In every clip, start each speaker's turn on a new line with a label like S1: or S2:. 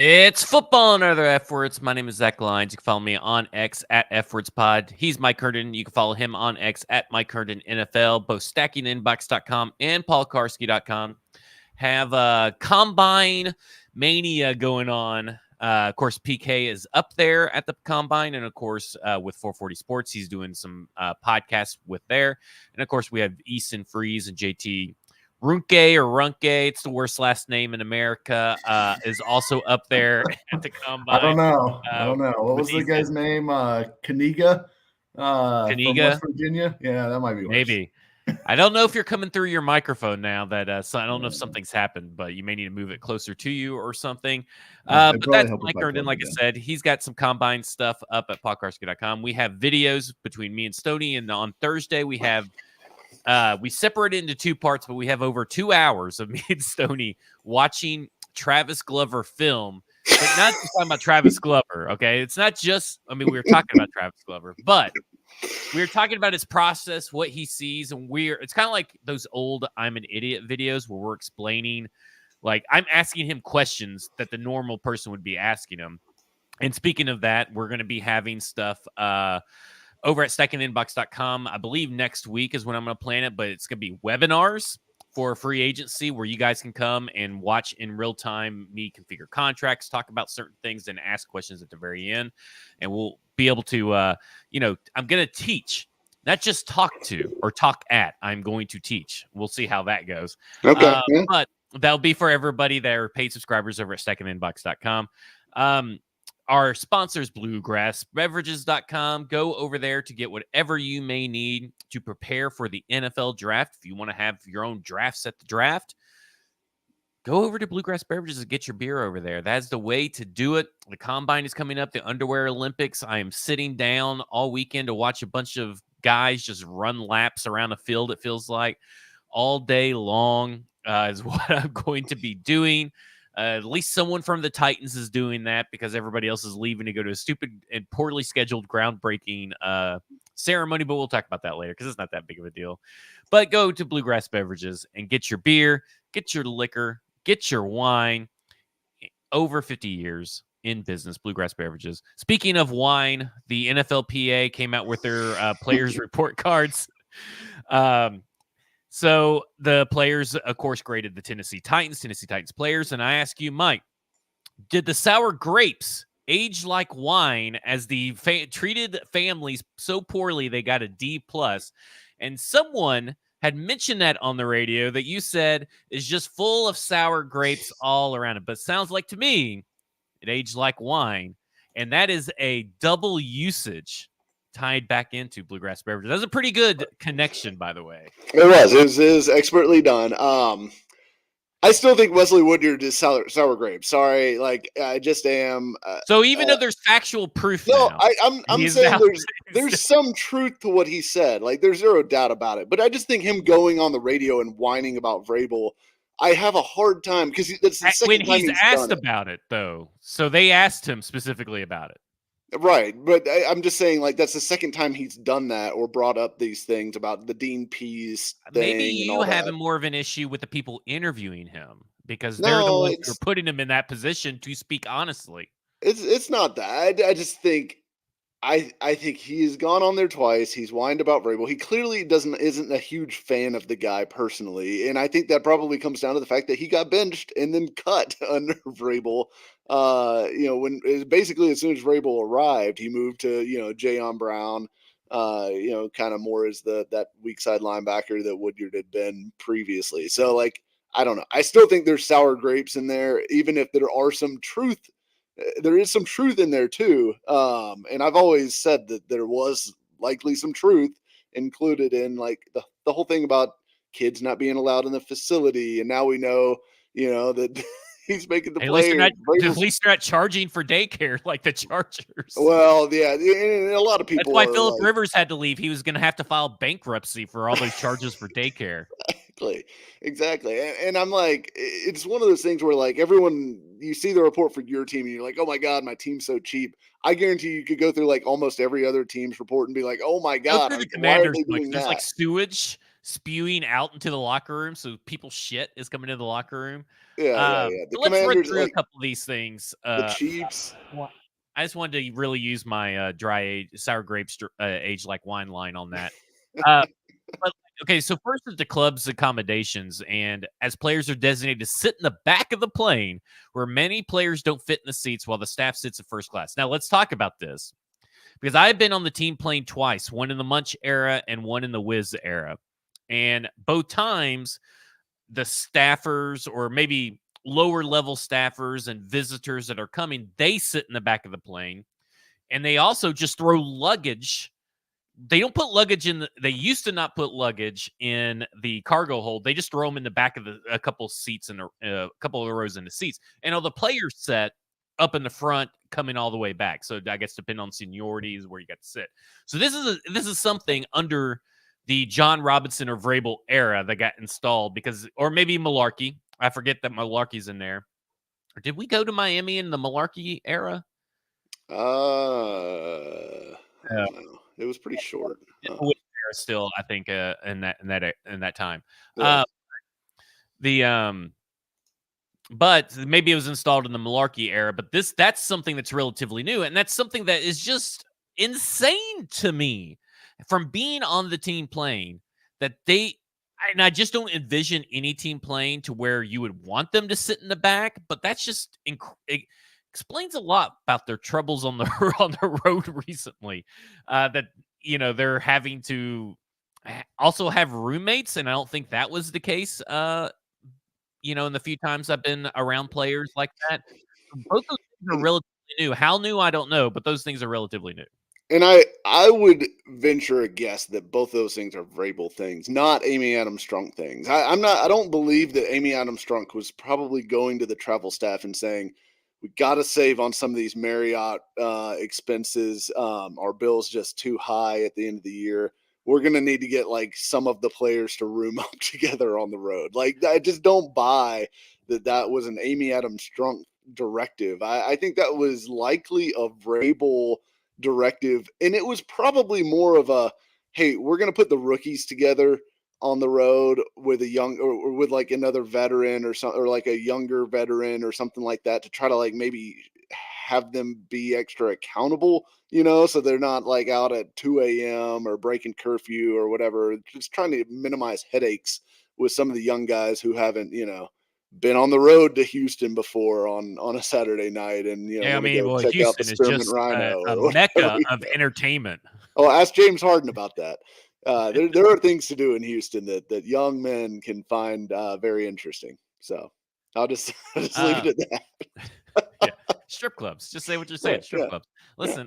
S1: It's football and other F words. My name is Zach Lyons. You can follow me on X at FWordsPod. He's Mike Herndon. You can follow him on X at Mike Herndon NFL. Both stackinginbox.com and paulkarski.com have combine mania going on. Of course, PK is up there at the combine. And of course, with 440 Sports, he's doing some podcasts with there. And of course, we have Easton Freeze and JT Runke or Runke, it's the worst last name in America, is also up there at the combine.
S2: I don't know. What was the guy's name? Kaniga from West Virginia? Yeah, that might be worse.
S1: Maybe. I don't know if you're coming through your microphone now. So I don't know if something's happened, but you may need to move it closer to you or something. But that's Mike Herndon. Like I said, he's got some combine stuff up at podcarsky.com. We have videos between me and Stoney, and on Thursday we have we separate it into two parts, but we have over 2 hours of me and Stoney watching Travis Glover film. But not just talking about Travis Glover, okay? It's not just, we were talking about Travis Glover, but we were talking about his process, what he sees, and it's kind of like those old I'm an Idiot videos where we're explaining, like, I'm asking him questions that the normal person would be asking him. And speaking of that, we're going to be having stuff over at stackinginbox.com. I believe next week is when I'm going to plan it, but it's going to be webinars for free agency where you guys can come and watch in real time me configure contracts, talk about certain things, and ask questions at the very end. And we'll be able to, I'm going to teach, not just talk to or talk at. I'm going to teach. We'll see how that goes.
S3: Okay.
S1: But that'll be for everybody that are paid subscribers over at stackinginbox.com. Our sponsors, bluegrassbeverages.com. Go over there to get whatever you may need to prepare for the NFL draft. If you want to have your own drafts at the draft, go over to Bluegrass Beverages and get your beer over there. That's the way to do it. The Combine is coming up, the Underwear Olympics. I am sitting down all weekend to watch a bunch of guys just run laps around a field, it feels like, all day long is what I'm going to be doing. At least someone from the Titans is doing that because everybody else is leaving to go to a stupid and poorly scheduled groundbreaking ceremony, but we'll talk about that later because it's not that big of a deal. But go to Bluegrass Beverages and get your beer, get your liquor, get your wine. Over 50 years in business, Bluegrass Beverages. Speaking of wine, the NFLPA came out with their players' report cards. So the players, of course, graded the Tennessee Titans players. And I ask you, Mike, did the sour grapes age like wine as the treated families so poorly they got a D+? And someone had mentioned that on the radio that you said is just full of sour grapes all around it. But it sounds like to me it aged like wine. And that is a double usage tied back into Bluegrass Beverages. That's a pretty good connection, by the way.
S3: It was expertly done. I still think Wesley Woodyard is sour grapes. Sorry, I just am.
S1: So even though there's factual proof,
S3: no,
S1: now,
S3: I'm saying there's some truth to what he said. Like there's zero doubt about it. But I just think him going on the radio and whining about Vrabel, I have a hard time because that's the second time
S1: he's asked about it, though. So they asked him specifically about it.
S3: Right, but I'm just saying, that's the second time he's done that or brought up these things about the Dean Pease thing.
S1: Maybe you have more of an issue with the people interviewing him because they're the ones who are putting him in that position to speak honestly.
S3: It's not that. I just think I think he's gone on there twice. He's whined about Vrabel. He clearly isn't a huge fan of the guy personally, and I think that probably comes down to the fact that he got benched and then cut under Vrabel. When basically as soon as Vrabel arrived, he moved to Jayon Brown, kind of more as that weak side linebacker that Woodyard had been previously. So I don't know. I still think there's sour grapes in there, even if there are some truth. There is some truth in there too. And I've always said that there was likely some truth included in the whole thing about kids not being allowed in the facility. And now we know, that he's making the players.
S1: At least they're not charging for daycare like the Chargers.
S3: Well, yeah. And a lot of people.
S1: That's why Phillip Rivers had to leave. He was going to have to file bankruptcy for all those charges for daycare.
S3: Exactly. And I'm it's one of those things where everyone, you see the report for your team and you're like, oh my God, my team's so cheap. I guarantee you could go through almost every other team's report and be like, oh my God,
S1: the Commanders, there's sewage spewing out into the locker room, so people's shit is coming into the locker room.
S3: Yeah. The
S1: Let's run
S3: Commanders,
S1: through
S3: like
S1: a couple of these things.
S3: the Chiefs.
S1: I just wanted to really use my sour grapes aged like wine line on that. But okay, so first is the club's accommodations, and as players are designated to sit in the back of the plane, where many players don't fit in the seats while the staff sits in first class. Now let's talk about this because I've been on the team plane twice, one in the Munch era and one in the Wiz era, and both times the staffers or maybe lower level staffers and visitors that are coming, they sit in the back of the plane, and they also just throw luggage. They don't put luggage in. They used to not put luggage in the cargo hold. They just throw them in the back of a couple seats and a couple of rows in the seats. And all the players set up in the front, coming all the way back. So I guess depending on seniorities where you got to sit. So this is something under the John Robinson or Vrabel era that got installed or maybe Malarkey. I forget that Malarkey's in there. Or did we go to Miami in the Malarkey era?
S3: I don't know. It was pretty short.
S1: Still, I think in that time.
S3: Yeah.
S1: But maybe it was installed in the Malarkey era. But that's something that's relatively new, and that's something that is just insane to me from being on the team plane that I just don't envision any team plane to where you would want them to sit in the back. But that's just it explains a lot about their troubles on the road recently. That they're having to also have roommates, and I don't think that was the case. In the few times I've been around players like that, both those things are relatively new. How new, I don't know, but those things are relatively new.
S3: And I would venture a guess that both those things are Vrabel things, not Amy Adams Strunk things. I don't believe that Amy Adams Strunk was probably going to the travel staff and saying, we got to save on some of these Marriott expenses. Our bill's just too high at the end of the year. We're going to need to get like some of the players to room up together on the road. Like, I just don't buy that was an Amy Adams Strunk directive. I think that was likely a Vrabel directive, and it was probably more of a, hey, we're going to put the rookies together on the road with a young or with like another veteran or something, or like a younger veteran or something like that, to try to like maybe have them be extra accountable, so they're not like out at 2 a.m. or breaking curfew or whatever. Just trying to minimize headaches with some of the young guys who haven't, been on the road to Houston before on a Saturday night, and check
S1: Houston
S3: out the Spearmint Rhino,
S1: a mecca of entertainment.
S3: Oh, ask James Harden about that. There are things to do in Houston that young men can find very interesting. So I'll just leave it at that.
S1: Yeah. Strip clubs. Just say what you're saying. Strip clubs. Listen,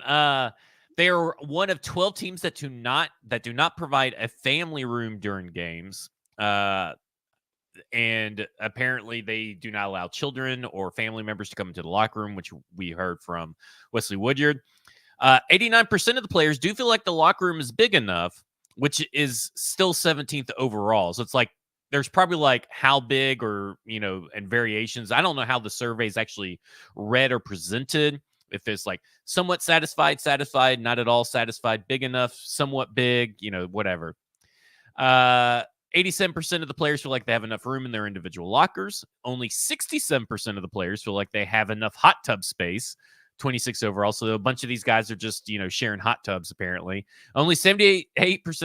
S1: they are one of 12 teams that do not provide a family room during games. And apparently they do not allow children or family members to come into the locker room, which we heard from Wesley Woodyard. 89% of the players do feel like the locker room is big enough, which is still 17th overall. So it's like there's probably like how big or, and variations. I don't know how the survey is actually read or presented. If it's like somewhat satisfied, not at all satisfied, big enough, somewhat big, whatever. 87% of the players feel like they have enough room in their individual lockers. Only 67% of the players feel like they have enough hot tub space. 26 overall. So a bunch of these guys are just, sharing hot tubs, apparently. Only 78%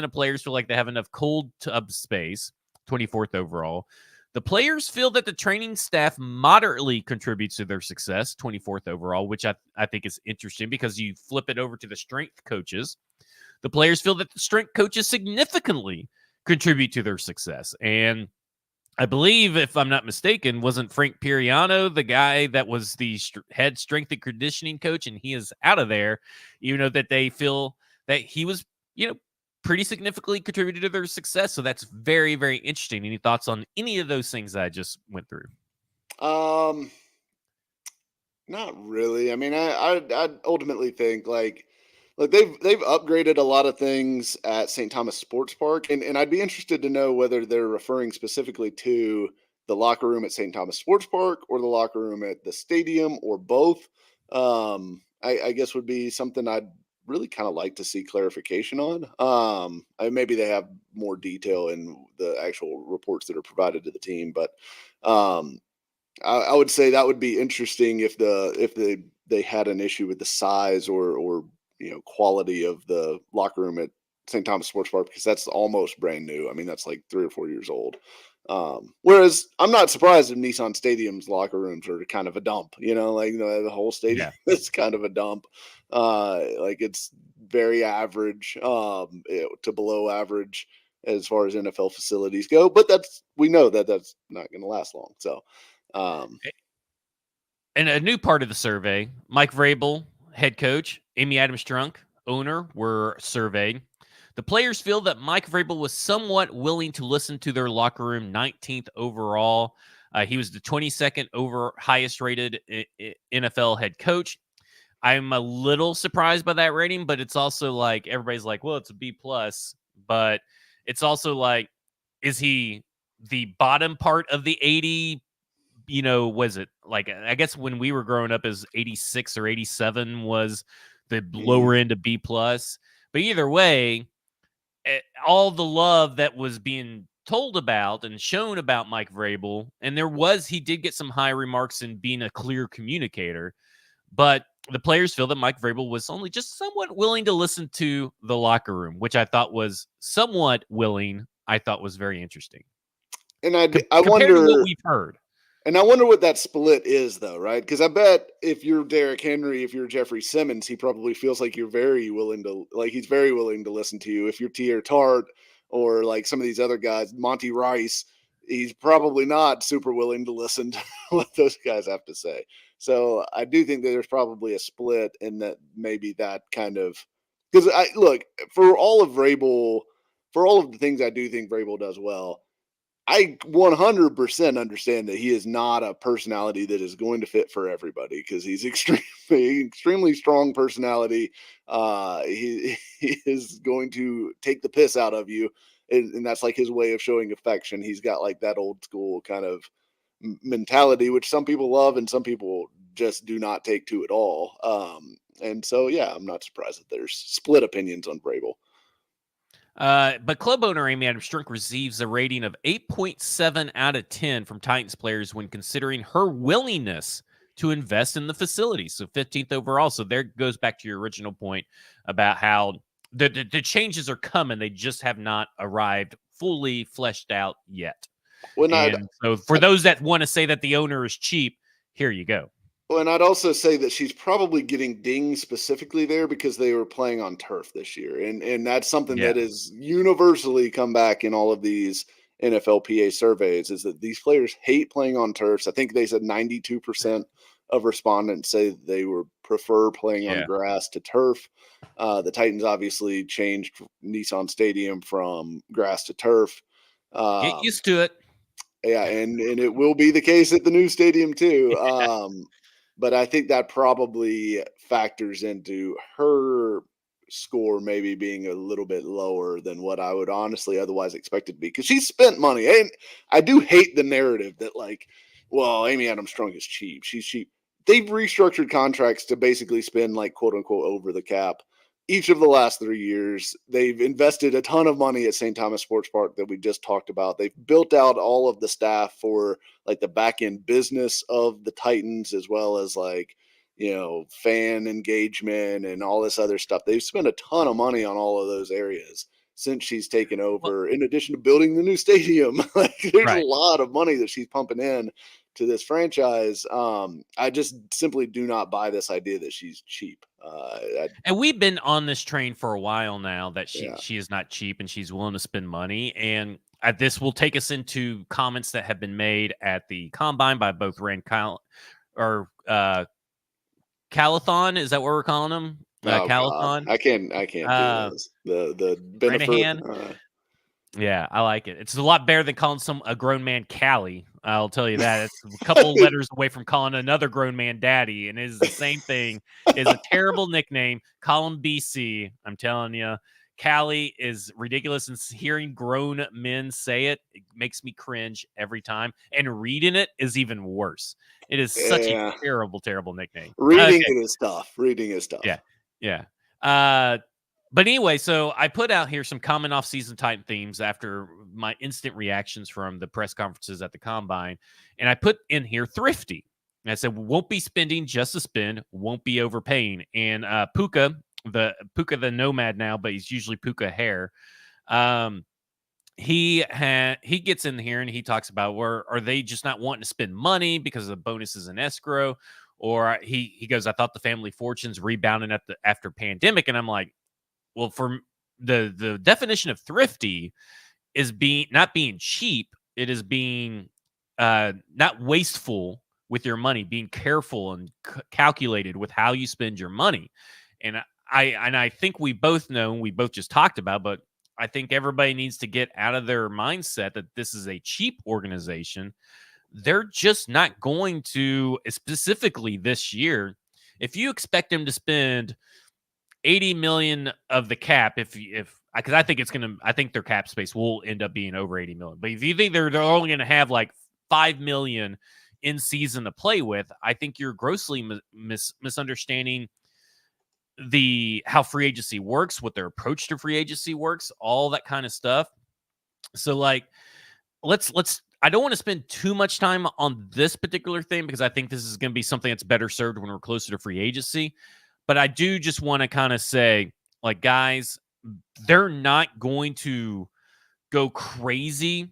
S1: of players feel like they have enough cold tub space. 24th overall. The players feel that the training staff moderately contributes to their success. 24th overall, which I think is interesting because you flip it over to the strength coaches. The players feel that the strength coaches significantly contribute to their success. And I believe, if I'm not mistaken, wasn't Frank Piriano the guy that was the head strength and conditioning coach, and he is out of there, even though that they feel that he was, pretty significantly contributed to their success. So that's very, very interesting. Any thoughts on any of those things that I just went through?
S3: Not really. I mean, I ultimately think like they've upgraded a lot of things at St. Thomas Sports Park, and I'd be interested to know whether they're referring specifically to the locker room at St. Thomas Sports Park or the locker room at the stadium or both. I guess would be something I'd really kind of like to see clarification on. Maybe they have more detail in the actual reports that are provided to the team, but I would say that would be interesting if they had an issue with the size or quality of the locker room at St. Thomas Sports Park, because that's almost brand new. I mean, that's like 3 or 4 years old. Whereas I'm not surprised if Nissan Stadium's locker rooms are kind of a dump, like the whole stadium is kind of a dump. Like it's very average, to below average as far as NFL facilities go, but we know that that's not going to last long. So,
S1: and a new part of the survey, Mike Vrabel, head coach, Amy Adams-Strunk, owner, were surveyed. The players feel that Mike Vrabel was somewhat willing to listen to their locker room, 19th overall. He was the 22nd highest rated NFL head coach. I'm a little surprised by that rating, but it's also like everybody's like, well, it's a B+, but it's also like, is he the bottom part of the 80? Was it like, I guess when we were growing up, is 86 or 87 was the lower end of B+. But either way, all the love that was being told about and shown about Mike Vrabel, and he did get some high remarks in being a clear communicator, but the players feel that Mike Vrabel was only just somewhat willing to listen to the locker room, which I thought was somewhat willing. I thought was very interesting.
S3: And I wonder
S1: what we've heard.
S3: And I wonder what that split is, though, right? Because I bet if you're Derrick Henry, if you're Jeffrey Simmons, he probably feels like he's very willing to listen to you. If you're Teair Tart or like some of these other guys, Monty Rice, he's probably not super willing to listen to what those guys have to say. So I do think that there's probably a split in that, maybe that kind of, because for all of the things I do think Vrabel does well, I 100% understand that he is not a personality that is going to fit for everybody, because he's extremely strong personality. He is going to take the piss out of you, and that's like his way of showing affection. He's got like that old school kind of mentality, which some people love and some people just do not take to at all. And so, yeah, I'm not surprised that there's split opinions on Vrabel.
S1: But club owner Amy Adams-Strunk receives a rating of 8.7 out of 10 from Titans players when considering her willingness to invest in the facility. So 15th overall. So there goes back to your original point about how the changes are coming. They just have not arrived fully fleshed out yet. So for those that want to say that the owner is cheap, here you go.
S3: Well, and I'd also say that she's probably getting dinged specifically there because they were playing on turf this year. And that's something that is universally come back in all of these NFLPA surveys, is that these players hate playing on turfs. I think they said 92% of respondents say they prefer playing on grass to turf. The Titans obviously changed Nissan Stadium from grass to turf.
S1: Get used to it.
S3: Yeah, and it will be the case at the new stadium too. But I think that probably factors into her score maybe being a little bit lower than what I would honestly otherwise expect it to be, because she spent money. And I do hate the narrative that like, well, Amy Adams-Strunk is cheap. She's cheap. They've restructured contracts to basically spend like quote unquote over the cap each of the last 3 years. They've invested a ton of money at St. Thomas Sports Park that we just talked about. They've built out all of the staff for like the back end business of the Titans, as well as like, fan engagement and all this other stuff. They've spent a ton of money on all of those areas since she's taken over, in addition to building the new stadium. Like there's a lot of money that she's pumping in to this franchise. I just simply do not buy this idea that she's cheap.
S1: And we've been on this train for a while now that she is not cheap and she's willing to spend money. And this will take us into comments that have been made at the Combine by both Rand Calathon. Is that what we're calling him? Calathon.
S3: I can't do this. The benefit.
S1: Yeah, I like it. It's a lot better than calling a grown man Callie. I'll tell you that. It's a couple letters away from calling another grown man daddy, and it is the same thing. It's a terrible nickname. Call him BC. I'm telling you, Callie is ridiculous, and hearing grown men say it makes me cringe every time. And reading it is even worse. It is such a terrible, terrible nickname.
S3: Reading it is tough.
S1: Yeah. But anyway, so I put out here some common off-season Titan themes after my instant reactions from the press conferences at the Combine. And I put in here thrifty. And I said, won't be spending just to spend, won't be overpaying. And Puka the Nomad now, but he's usually Puka Hair. He gets in here and he talks about where are they just not wanting to spend money because of the bonuses in escrow, or he goes, I thought the family fortunes rebounding after pandemic, and I'm like, well, for the definition of thrifty is not being cheap. It is being not wasteful with your money, being careful and calculated with how you spend your money. And I think we both know, we both just talked about, but I think everybody needs to get out of their mindset that this is a cheap organization. They're just not going to, specifically this year, if you expect them to spend 80 million of the cap, because I think their cap space will end up being over 80 million. But if you think they're only going to have like 5 million in season to play with, I think you're grossly misunderstanding how free agency works, what their approach to free agency works, all that kind of stuff. So like, I don't want to spend too much time on this particular thing because I think this is going to be something that's better served when we're closer to free agency. But I do just want to kind of say, like, guys, they're not going to go crazy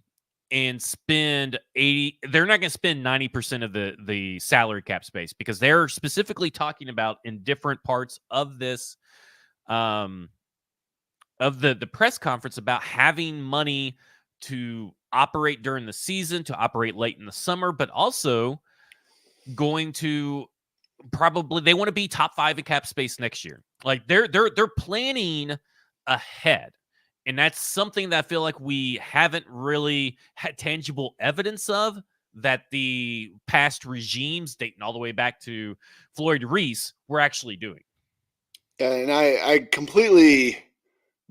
S1: and spend 80. They're not going to spend 90% of the salary cap space because they're specifically talking about in different parts of this, of the press conference about having money to operate during the season, to operate late in the summer, but also going to probably they want to be top 5 in cap space next year. Like they're planning ahead. And that's something that I feel like we haven't really had tangible evidence of that the past regimes, dating all the way back to Floyd Reese, were actually doing.
S3: And I completely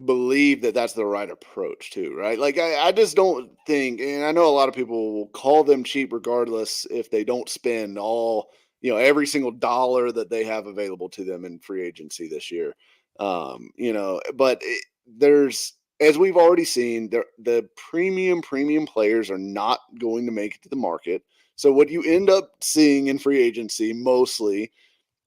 S3: believe that that's the right approach too, right? Like I just don't think, and I know a lot of people will call them cheap regardless if they don't spend all, every single dollar that they have available to them in free agency this year. But there's, as we've already seen, the premium players are not going to make it to the market. So what you end up seeing in free agency mostly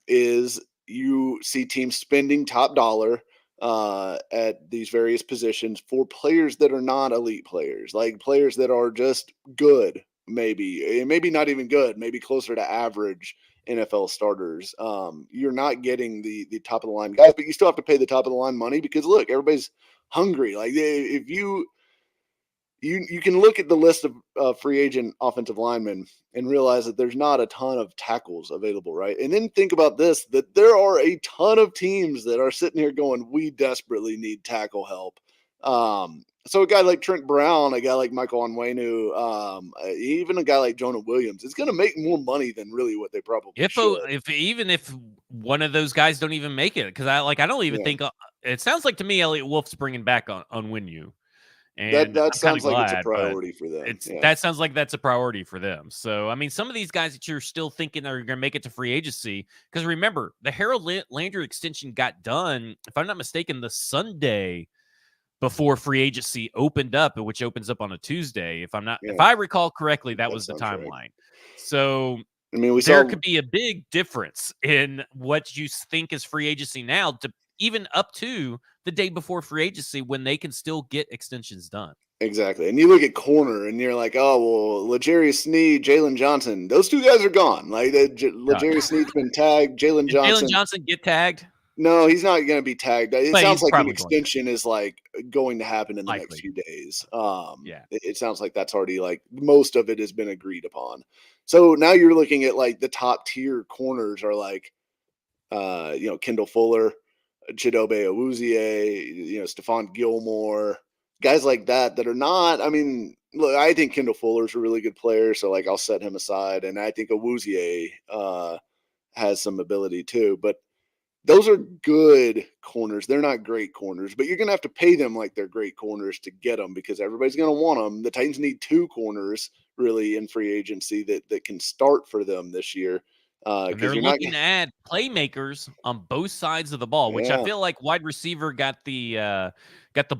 S3: is you see teams spending top dollar at these various positions for players that are not elite players, like players that are just good, maybe not even good, maybe closer to average NFL starters. You're not getting the top of the line guys, but you still have to pay the top of the line money because look, everybody's hungry. Like if you can look at the list of free agent offensive linemen and realize that there's not a ton of tackles available, right? And then think about this, that there are a ton of teams that are sitting here going, we desperately need tackle help. So a guy like Trent Brown, a guy like Michael Onwenu, even a guy like Jonah Williams is going to make more money than really what they probably should.
S1: If one of those guys don't even make it, because I don't even think it sounds like to me Elliot Wolf's bringing back on Onwenu. And
S3: that sounds like it's a priority for them.
S1: That sounds like that's a priority for them. So, I mean, some of these guys that you're still thinking are going to make it to free agency, because remember, the Harold Landry extension got done, if I'm not mistaken, the Sunday before free agency opened up, which opens up on a Tuesday. If I recall correctly, that was the timeline. Right. So, I mean, there could be a big difference in what you think is free agency now to even up to the day before free agency when they can still get extensions done.
S3: Exactly. And you look at corner and you're like, oh, well, L'Jarius Sneed, Jalen Johnson, those two guys are gone. Like L'Jarius Sneed's been tagged. Jalen
S1: Johnson get tagged?
S3: No, he's not going to be tagged. It sounds like an extension is like going to happen in the next few days. It sounds like that's already like most of it has been agreed upon. So now you're looking at like the top tier corners are like, Kendall Fuller, Chidobe Awuzie, Stephon Gilmore, guys like that are not. I mean, look, I think Kendall Fuller's a really good player, so like I'll set him aside, and I think Awuzie has some ability too. But those are good corners. They're not great corners, but you're gonna have to pay them like they're great corners to get them because everybody's gonna want them. The Titans need 2 corners really in free agency that can start for them this year.
S1: And they're looking to add playmakers on both sides of the ball, which I feel like wide receiver got the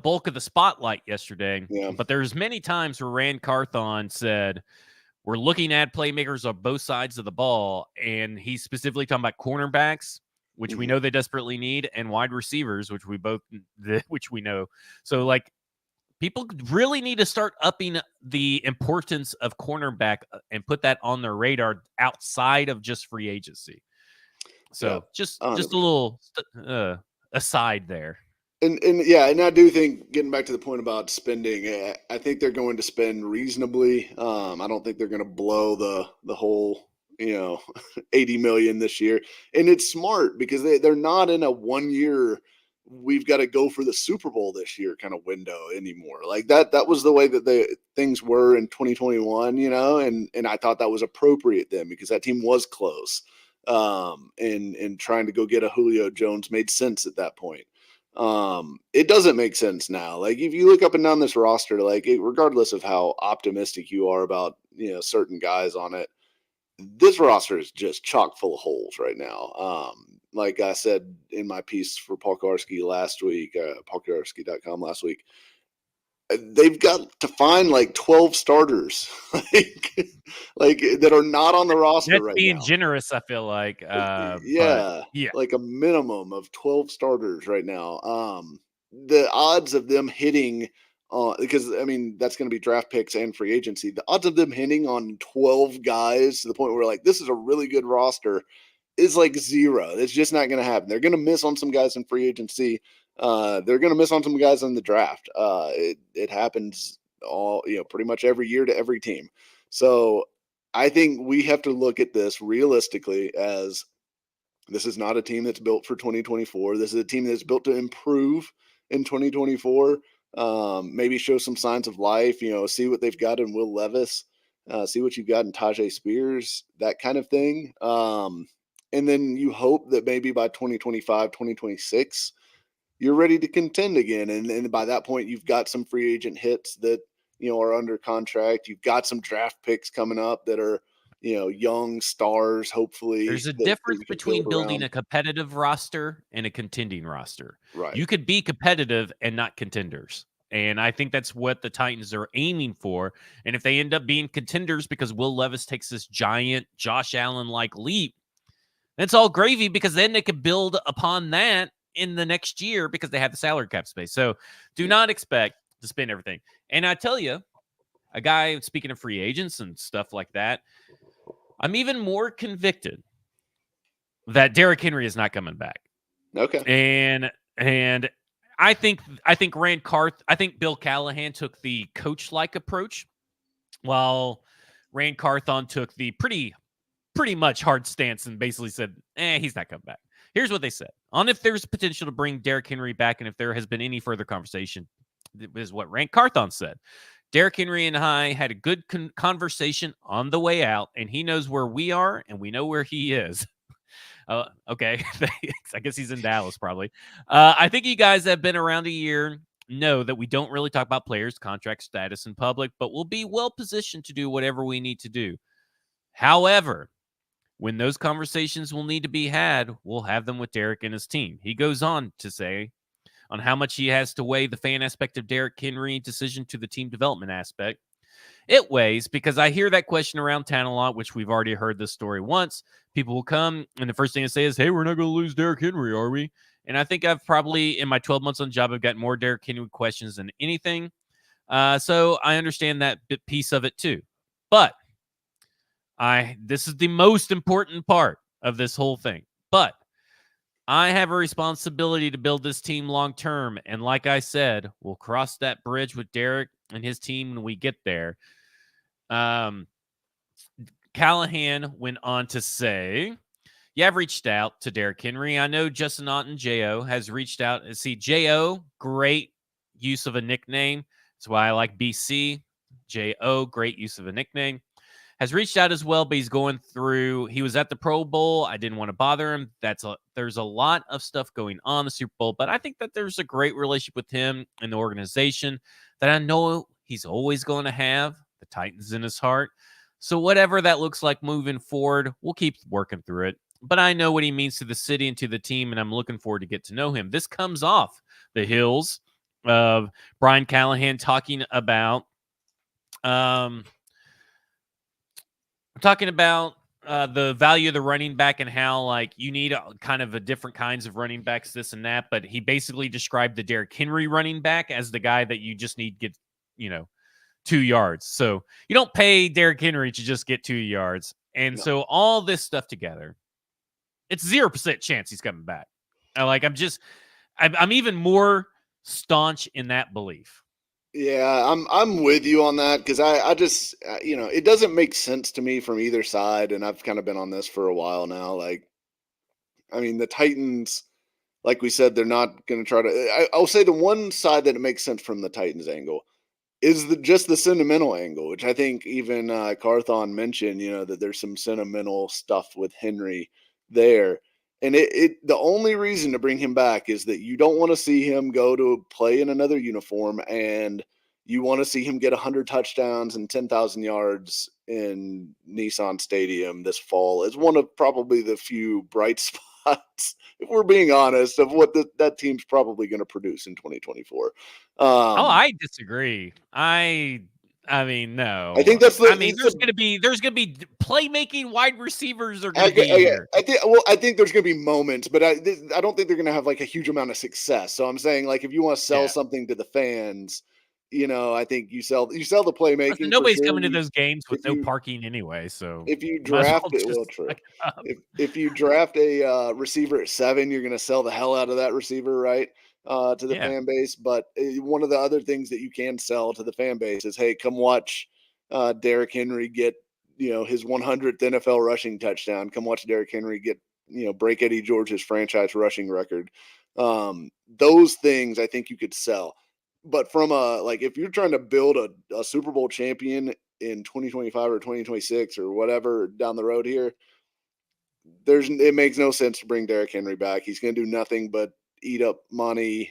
S1: bulk of the spotlight yesterday.
S3: Yeah.
S1: But there's many times where Ran Carthon said, we're looking at playmakers on both sides of the ball, and he's specifically talking about cornerbacks, which we know they desperately need, and wide receivers, which we know. So, like, people really need to start upping the importance of cornerback and put that on their radar outside of just free agency. So just a little aside there.
S3: And I do think, getting back to the point about spending, I think they're going to spend reasonably. I don't think they're going to blow the whole, $80 million this year. And it's smart because they're not in a 1 year, we've got to go for the Super Bowl this year kind of window anymore. Like that was the way that things were in 2021, and I thought that was appropriate then because that team was close. And trying to go get a Julio Jones made sense at that point. It doesn't make sense now. Like if you look up and down this roster, like regardless of how optimistic you are about, certain guys on it, this roster is just chock full of holes right now. Like I said in my piece for Paul Karsky last week, paulkarsky.com last week, they've got to find like 12 starters like that are not on the roster.
S1: That's
S3: right
S1: being
S3: now.
S1: Generous, I feel like.
S3: Like a minimum of 12 starters right now. The odds of them hitting because that's going to be draft picks and free agency. The odds of them hitting on 12 guys to the point where like this is a really good roster is like zero. It's just not going to happen. They're going to miss on some guys in free agency. They're going to miss on some guys in the draft. It happens pretty much every year to every team. So I think we have to look at this realistically as this is not a team that's built for 2024. This is a team that's built to improve in 2024. Maybe show some signs of life, see what they've got in Will Levis, see what you've got in Tyjae Spears, that kind of thing. And then you hope that maybe by 2025, 2026, you're ready to contend again. And by that point, you've got some free agent hits that, are under contract. You've got some draft picks coming up that are, young stars, hopefully.
S1: There's a difference between building a competitive roster and a contending roster.
S3: Right.
S1: You could be competitive and not contenders. And I think that's what the Titans are aiming for. And if they end up being contenders because Will Levis takes this giant Josh Allen-like leap, that's all gravy because then they could build upon that in the next year because they have the salary cap space. So do not expect to spend everything. And I tell you, a guy, speaking of free agents and stuff like that, I'm even more convicted that Derrick Henry is not coming back.
S3: Okay.
S1: And I think Bill Callahan took the coach-like approach, while Ran Carthon took the pretty much hard stance and basically said, he's not coming back. Here's what they said on if there's potential to bring Derrick Henry back and if there has been any further conversation. Is what Ran Carthon said. Derrick Henry and I had a good conversation on the way out, and he knows where we are, and we know where he is. Okay. I guess he's in Dallas probably. I think you guys have been around a year know that we don't really talk about players' contract status in public, but we'll be well positioned to do whatever we need to do. However, when those conversations will need to be had, we'll have them with Derrick and his team. He goes on to say on how much he has to weigh the fan aspect of Derrick Henry decision to the team development aspect. It weighs because I hear that question around town a lot, which we've already heard this story once. People will come, and the first thing they say is, hey, we're not going to lose Derrick Henry, are we? And I think I've probably, in my 12 months on the job, I've gotten more Derrick Henry questions than anything. So I understand that piece of it too. But this is the most important part of this whole thing. But I have a responsibility to build this team long term. And like I said, we'll cross that bridge with Derrick and his team when we get there. Callahan went on to say, yeah, I've reached out to Derrick Henry. I know Justin Otten, J.O., has reached out. See, J.O., great use of a nickname. That's why I like BC. J.O., great use of a nickname. Has reached out as well, but he's going through. He was at the Pro Bowl. I didn't want to bother him. There's a lot of stuff going on the Super Bowl, but I think that there's a great relationship with him and the organization that I know he's always going to have the Titans in his heart. So whatever that looks like moving forward, we'll keep working through it. But I know what he means to the city and to the team, and I'm looking forward to get to know him. This comes off the heels of Brian Callahan talking about the value of the running back and how like you need kind of a different kinds of running backs, this and that. But he basically described the Derrick Henry running back as the guy that you just need to get, 2 yards. So you don't pay Derrick Henry to just get 2 yards. And so all this stuff together, it's 0% chance he's coming back. I'm even more staunch in that belief.
S3: Yeah, I'm with you on that because I just it doesn't make sense to me from either side, and I've kind of been on this for a while now. Like, I mean, the Titans, like we said, they're not going to try to. I'll say the one side that it makes sense from the Titans angle is just the sentimental angle, which I think even Carthon mentioned, that there's some sentimental stuff with Henry there. And the only reason to bring him back is that you don't want to see him go to play in another uniform, and you want to see him get 100 touchdowns and 10,000 yards in Nissan Stadium this fall. It's one of probably the few bright spots, if we're being honest, of what that team's probably going to produce in 2024.
S1: I disagree. I mean, no.
S3: I think there's going
S1: to be playmaking wide receivers are going to be here.
S3: I think there's going to be moments, but I don't think they're going to have like a huge amount of success. So I'm saying, like, if you want to sell something to the fans, I think you sell the playmaking.
S1: Nobody's coming to those games with no parking anyway. So
S3: if you draft if you draft a receiver at 7, you're going to sell the hell out of that receiver, right? To the fan base. But one of the other things that you can sell to the fan base is, hey, come watch Derrick Henry get, his 100th NFL rushing touchdown. Come watch Derrick Henry get, break Eddie George's franchise rushing record. Those things I think you could sell. But from if you're trying to build a Super Bowl champion in 2025 or 2026 or whatever down the road here, it makes no sense to bring Derrick Henry back. He's going to do nothing but eat up money,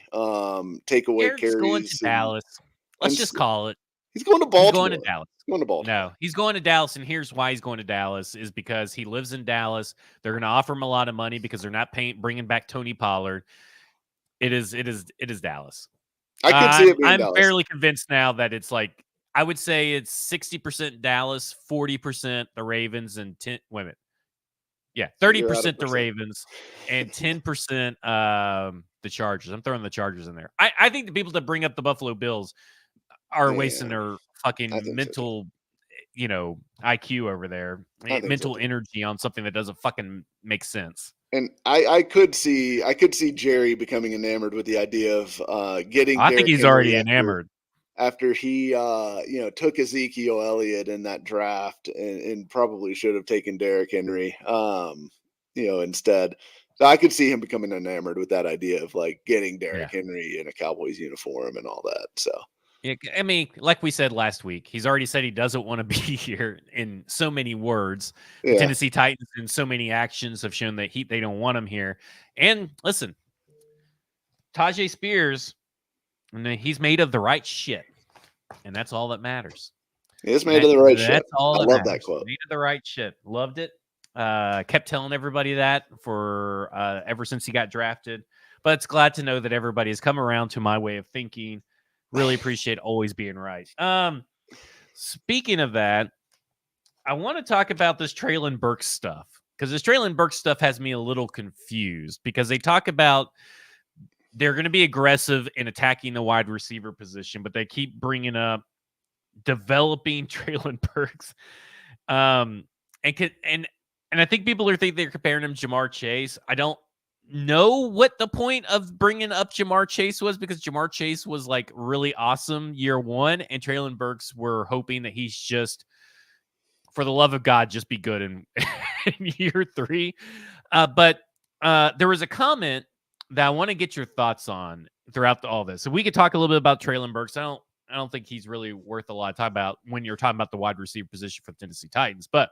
S3: take away carries.
S1: Going to Dallas. Let's just call it.
S3: He's going to Baltimore.
S1: He's going to Dallas.
S3: No,
S1: he's going to Dallas, and here's why he's going to Dallas is because he lives in Dallas. They're going to offer him a lot of money because they're not bringing back Tony Pollard. It is Dallas.
S3: I could see it being
S1: I'm
S3: Dallas.
S1: fairly convinced now that it's like, I would say it's 60% Dallas, 40% the Ravens, and 10. Wait a minute. Yeah, 30% the Ravens and 10% the Chargers. I'm throwing the Chargers in there. I think the people that bring up the Buffalo Bills are wasting their fucking mental, IQ over there, mental energy on something that doesn't fucking make sense.
S3: And I could see Jerry becoming enamored with the idea of getting.
S1: I think he's already enamored.
S3: After he took Ezekiel Elliott in that draft and probably should have taken Derrick Henry instead. So I could see him becoming enamored with that idea of like getting Derrick Henry in a Cowboys uniform and all that. So
S1: yeah, I mean, like we said last week, he's already said he doesn't want to be here in so many words. The Tennessee Titans in so many actions have shown that they don't want him here. And listen, Tyjae Spears, and he's made of the right shit, and that's all that matters.
S3: He's made of the right shit.
S1: That's all.
S3: I love that quote.
S1: Made of the right shit. Loved it. Kept telling everybody that for ever since he got drafted. But it's glad to know that everybody has come around to my way of thinking. Really appreciate always being right. Speaking of that, I want to talk about this Treylon Burks stuff because this Treylon Burks stuff has me a little confused because they talk about they're going to be aggressive in attacking the wide receiver position, but they keep bringing up developing Treylon Burks. And I think people are thinking they're comparing him to Ja'Marr Chase. I don't know what the point of bringing up Ja'Marr Chase was because Ja'Marr Chase was like really awesome year 1, and Treylon Burks were hoping that he's just, for the love of God, just be good in year 3. But there was a comment that I want to get your thoughts on throughout all this. So we could talk a little bit about Treylon Burks. I don't think he's really worth a lot of time about when you're talking about the wide receiver position for the Tennessee Titans. But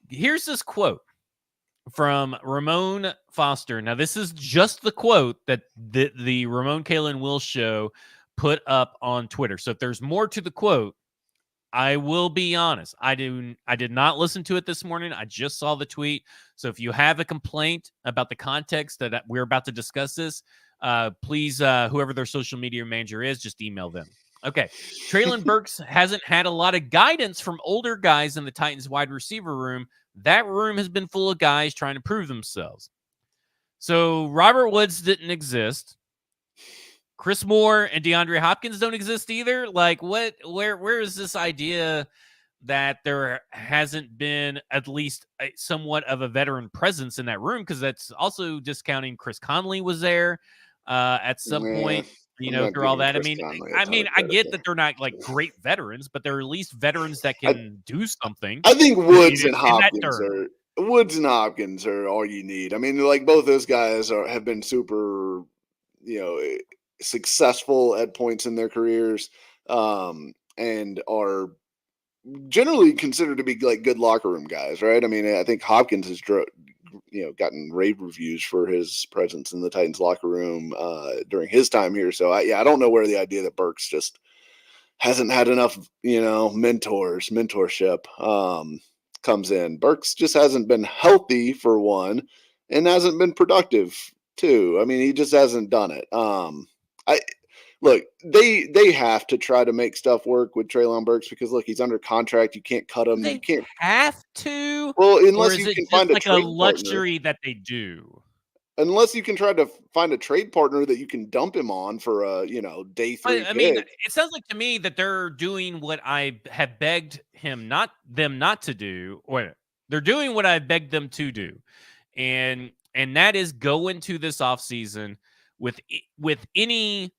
S1: here's this quote from Ramon Foster. Now, this is just the quote that the Ramon Kalen Will show put up on Twitter. So if there's more to the quote, I will be honest. I did not listen to it this morning. I just saw the tweet. So if you have a complaint about the context that we're about to discuss this, please, whoever their social media manager is, just email them. Okay. Treylon Burks hasn't had a lot of guidance from older guys in the Titans wide receiver room. That room has been full of guys trying to prove themselves. So Robert Woods didn't exist. Chris Moore and DeAndre Hopkins don't exist either. Like, where is this idea that there hasn't been at least somewhat of a veteran presence in that room? Because that's also discounting Chris Conley was there at some point, through all that. I get that they're not like great veterans, but they're at least veterans that can do something.
S3: I think Woods and Hopkins are all you need. I mean, like both those guys have been super, successful at points in their careers, and are generally considered to be like good locker room guys, right? I mean, I think Hopkins has gotten rave reviews for his presence in the Titans locker room during his time here. So I don't know where the idea that Burks just hasn't had enough, mentorship comes in. Burks just hasn't been healthy for one, and hasn't been productive too. I mean, he just hasn't done it. Look, they have to try to make stuff work with Treylon Burks because look, he's under contract. You can't cut him. You can't
S1: have to.
S3: Well, unless you can find
S1: a luxury partner that they do.
S3: Unless you can try to find a trade partner that you can dump him on for a day 3.
S1: I mean, it sounds like to me that they're doing what I have begged them not to do, or they're doing what I begged them to do, and that is go into this offseason with any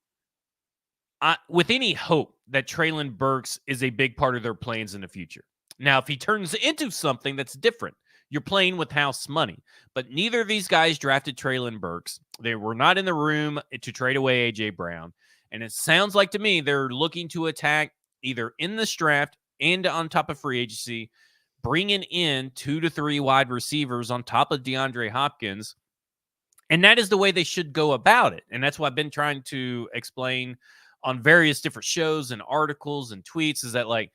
S1: hope that Treylon Burks is a big part of their plans in the future. Now, if he turns into something that's different, you're playing with house money. But neither of these guys drafted Treylon Burks. They were not in the room to trade away A.J. Brown. And it sounds like to me they're looking to attack either in this draft and on top of free agency, bringing in 2 to 3 wide receivers on top of DeAndre Hopkins. And that is the way they should go about it. And that's what I've been trying to explain on various different shows and articles and tweets, is that like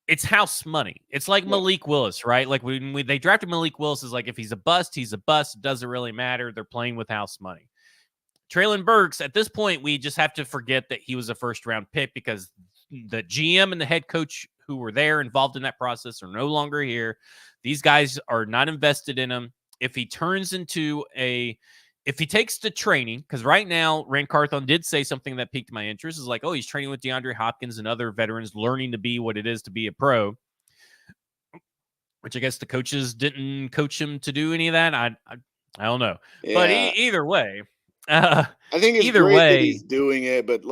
S1: it's house money. It's like Malik Willis, right? Like when they drafted Malik Willis, is like if he's a bust, he's a bust. It doesn't really matter. They're playing with house money. Treylon Burks, at this point, we just have to forget that he was a first-round pick because the GM and the head coach who were there involved in that process are no longer here. These guys are not invested in him. If he turns into if he takes to training, because right now, Rand Carthon did say something that piqued my interest, is like, oh, he's training with DeAndre Hopkins and other veterans, learning to be what it is to be a pro, which I guess the coaches didn't coach him to do any of that. I don't know. Yeah. But either way,
S3: I think it's great that he's doing it, but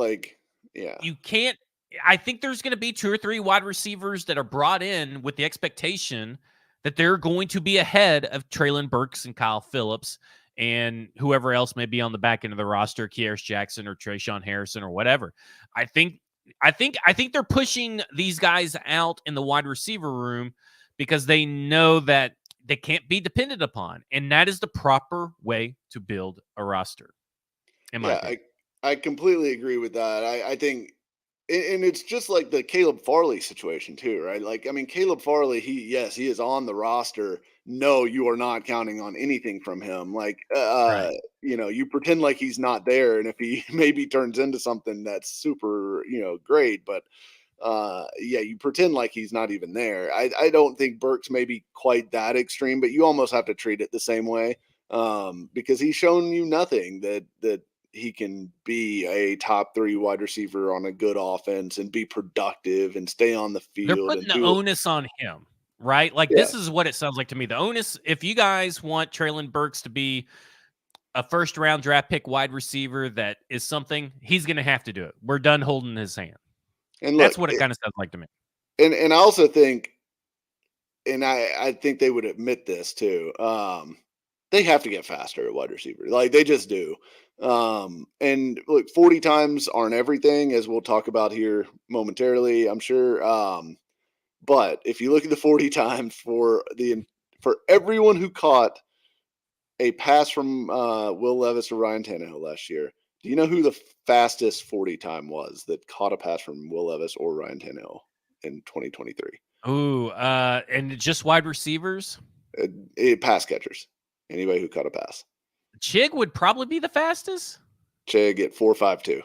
S1: you can't. I think there's going to be 2 or 3 wide receivers that are brought in with the expectation that they're going to be ahead of Treylon Burks and Kyle Phillips and whoever else may be on the back end of the roster, Kearis Jackson or Trayshawn Harrison or whatever. I think they're pushing these guys out in the wide receiver room because they know that they can't be depended upon, and that is the proper way to build a roster.
S3: I completely agree with that. I think, and it's just like the Caleb Farley situation too, right? Like, I mean, Caleb Farley, he is on the roster. No, you are not counting on anything from him. Like, right. You pretend like he's not there. And if he maybe turns into something that's super, great, but you pretend like he's not even there. I don't think Burks may be quite that extreme, but you almost have to treat it the same way because he's shown you nothing that he can be a top 3 wide receiver on a good offense and be productive and stay on the field.
S1: They're putting the onus on him, right? Like, this is what it sounds like to me. The onus, if you guys want Treylon Burks to be a first-round draft pick wide receiver that is something, he's going to have to do it. We're done holding his hand. And look, that's what it kind of sounds like to me.
S3: And I also think, and I think they would admit this too, they have to get faster at wide receiver. Like, they just do. And look, 40 times aren't everything, as we'll talk about here momentarily, I'm sure. But if you look at the 40 times for everyone who caught a pass from Will Levis or Ryan Tannehill last year, do you know who the fastest 40 time was that caught a pass from Will Levis or Ryan Tannehill? in 2023.
S1: Ooh, and just wide receivers?
S3: Pass catchers. Anybody who caught a pass.
S1: Chig would probably be the fastest.
S3: Chig at 4.52.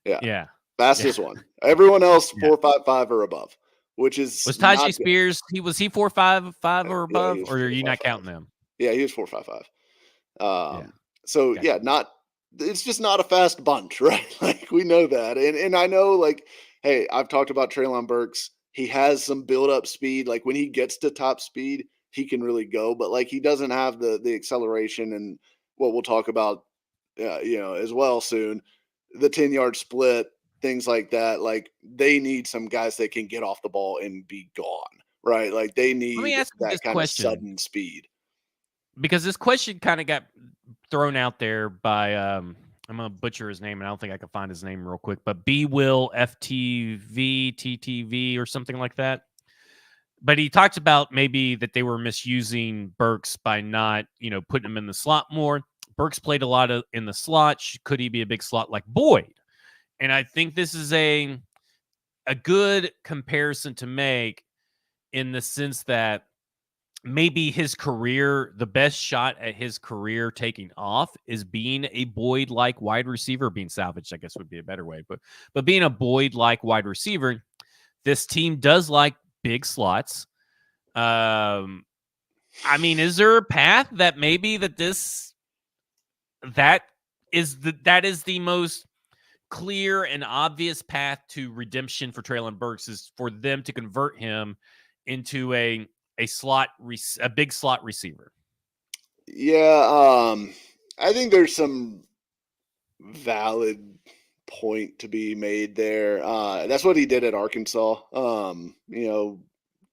S1: Yeah.
S3: Fastest one. Everyone else 4.55 or above, which is
S1: was Tyjae Spears. Was he 4.55 or above, or are you not counting them?
S3: Yeah, he was 4.55. So not. It's just not a fast bunch, right? Like we know that, and I know, like, hey, I've talked about Treylon Burks. He has some build up speed. Like when he gets to top speed, he can really go, but like he doesn't have the acceleration and what we'll talk about, as well soon. The 10-yard split, things like that. Like they need some guys that can get off the ball and be gone, right? Like they need that kind of sudden speed.
S1: Because this question kind of got thrown out there by I'm gonna butcher his name, and I don't think I can find his name real quick, but B Will FTV TTV or something like that. But he talked about maybe that they were misusing Burks by not, putting him in the slot more. Burks played a lot in the slot. Could he be a big slot like Boyd? And I think this is a good comparison to make in the sense that maybe his career, the best shot at his career taking off is being a Boyd-like wide receiver, being salvaged, I guess would be a better way. But being a Boyd-like wide receiver, this team does like big slots. I mean, is there a path that maybe that is the most clear and obvious path to redemption for Treylon Burks is for them to convert him into a big slot receiver?
S3: Yeah, I think there's some valid point to be made there. That's what he did at Arkansas.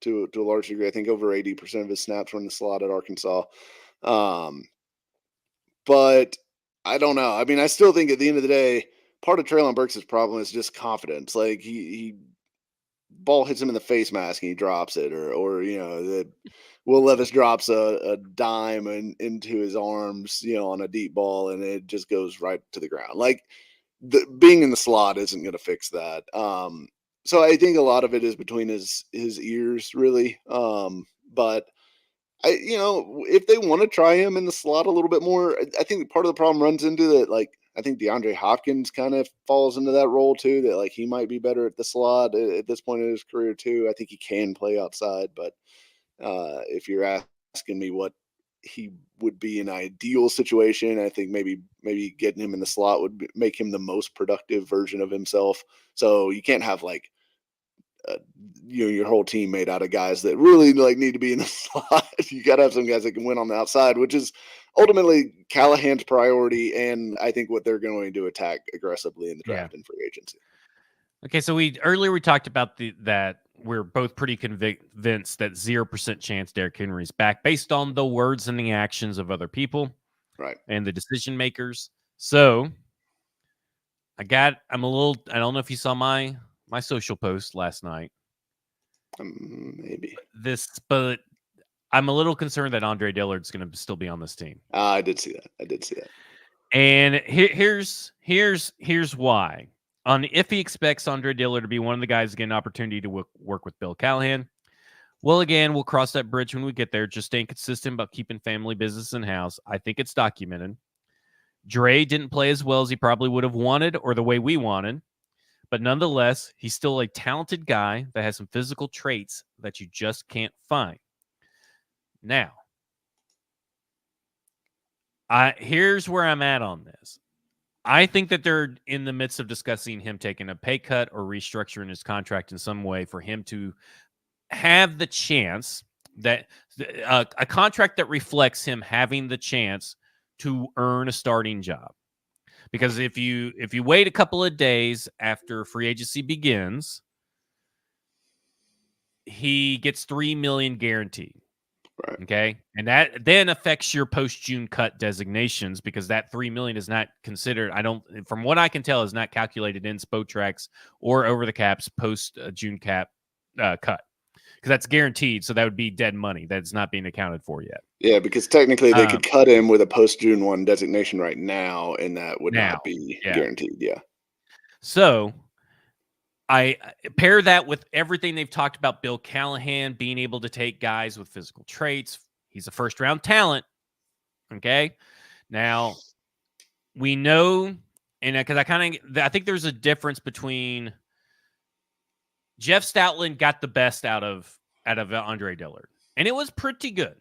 S3: To a large degree, I think over 80% of his snaps were in the slot at Arkansas. But I don't know. I mean, I still think at the end of the day, part of Treylon Burks' problem is just confidence. Like he ball hits him in the face mask and he drops it, or Will Levis drops a dime into his arms, on a deep ball, and it just goes right to the ground. Like being in the slot isn't going to fix that. So I think a lot of it is between his ears, really. But if they want to try him in the slot a little bit more, I think part of the problem runs into that. Like I think DeAndre Hopkins kind of falls into that role too. That like he might be better at the slot at this point in his career too. I think he can play outside, but if you're asking me what he would be an ideal situation, I think maybe getting him in the slot would make him the most productive version of himself. So you can't have like your whole team made out of guys that really like need to be in the slot. You got to have some guys that can win on the outside, which is ultimately Callahan's priority, and I think what they're going to attack aggressively in the draft and free agency.
S1: Okay, so earlier we talked about that we're both pretty convinced that 0% chance Derrick Henry's back based on the words and the actions of other people,
S3: right,
S1: and the decision makers. So I don't know if you saw my social post last night.
S3: Maybe
S1: but I'm a little concerned that Andre Dillard's going to still be on this team.
S3: I did see that.
S1: And here's why. If he expects Andre Dillard to be one of the guys to get an opportunity to work with Bill Callahan, well, again, we'll cross that bridge when we get there. Just staying consistent about keeping family business in house. I think it's documented. Dre didn't play as well as he probably would have wanted or the way we wanted. But nonetheless, he's still a talented guy that has some physical traits that you just can't find. Now, here's where I'm at on this. I think that they're in the midst of discussing him taking a pay cut or restructuring his contract in some way for him to have the chance that a contract that reflects him having the chance to earn a starting job. Because if you wait a couple of days after free agency begins, he gets $3 million guaranteed.
S3: Right.
S1: Okay. And that then affects your post-June cut designations because that $3 million is not considered, from what I can tell, is not calculated in Spotrax or over the caps post-June cap cut. Because that's guaranteed. So that would be dead money. That's not being accounted for yet.
S3: Yeah, because technically they could cut him with a post-June 1 designation right now, and that would not be guaranteed. Yeah.
S1: So I pair that with everything they've talked about Bill Callahan being able to take guys with physical traits. He's a first-round talent. Okay. Now, we know, and because I think there's a difference between Jeff Stoutland got the best out of Andre Dillard, and it was pretty good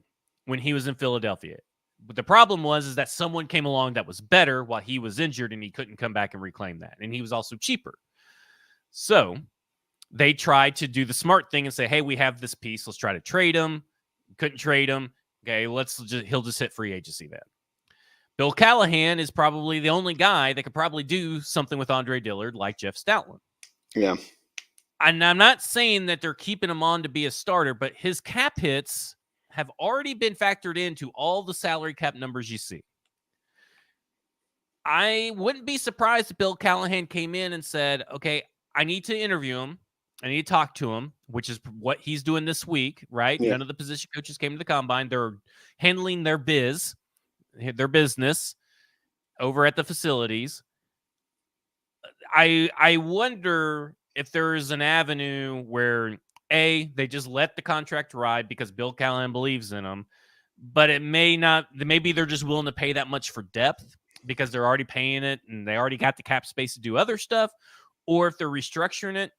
S1: when he was in Philadelphia. But the problem was that someone came along that was better while he was injured, and he couldn't come back and reclaim that. And he was also cheaper. So they tried to do the smart thing and say, hey, we have this piece. Let's try to trade him. Couldn't trade him. Okay, he'll just hit free agency then. Bill Callahan is probably the only guy that could probably do something with Andre Dillard like Jeff Stoutland.
S3: Yeah.
S1: And I'm not saying that they're keeping him on to be a starter, but his cap hits have already been factored into all the salary cap numbers you see. I wouldn't be surprised if Bill Callahan came in and said, okay, I need to interview him. I need to talk to him, which is what he's doing this week, right? Yeah. None of the position coaches came to the combine. They're handling their business over at the facilities. I wonder if there is an avenue where, A, they just let the contract ride because Bill Callahan believes in them, but it may not. Maybe they're just willing to pay that much for depth because they're already paying it and they already got the cap space to do other stuff, or if they're restructuring it.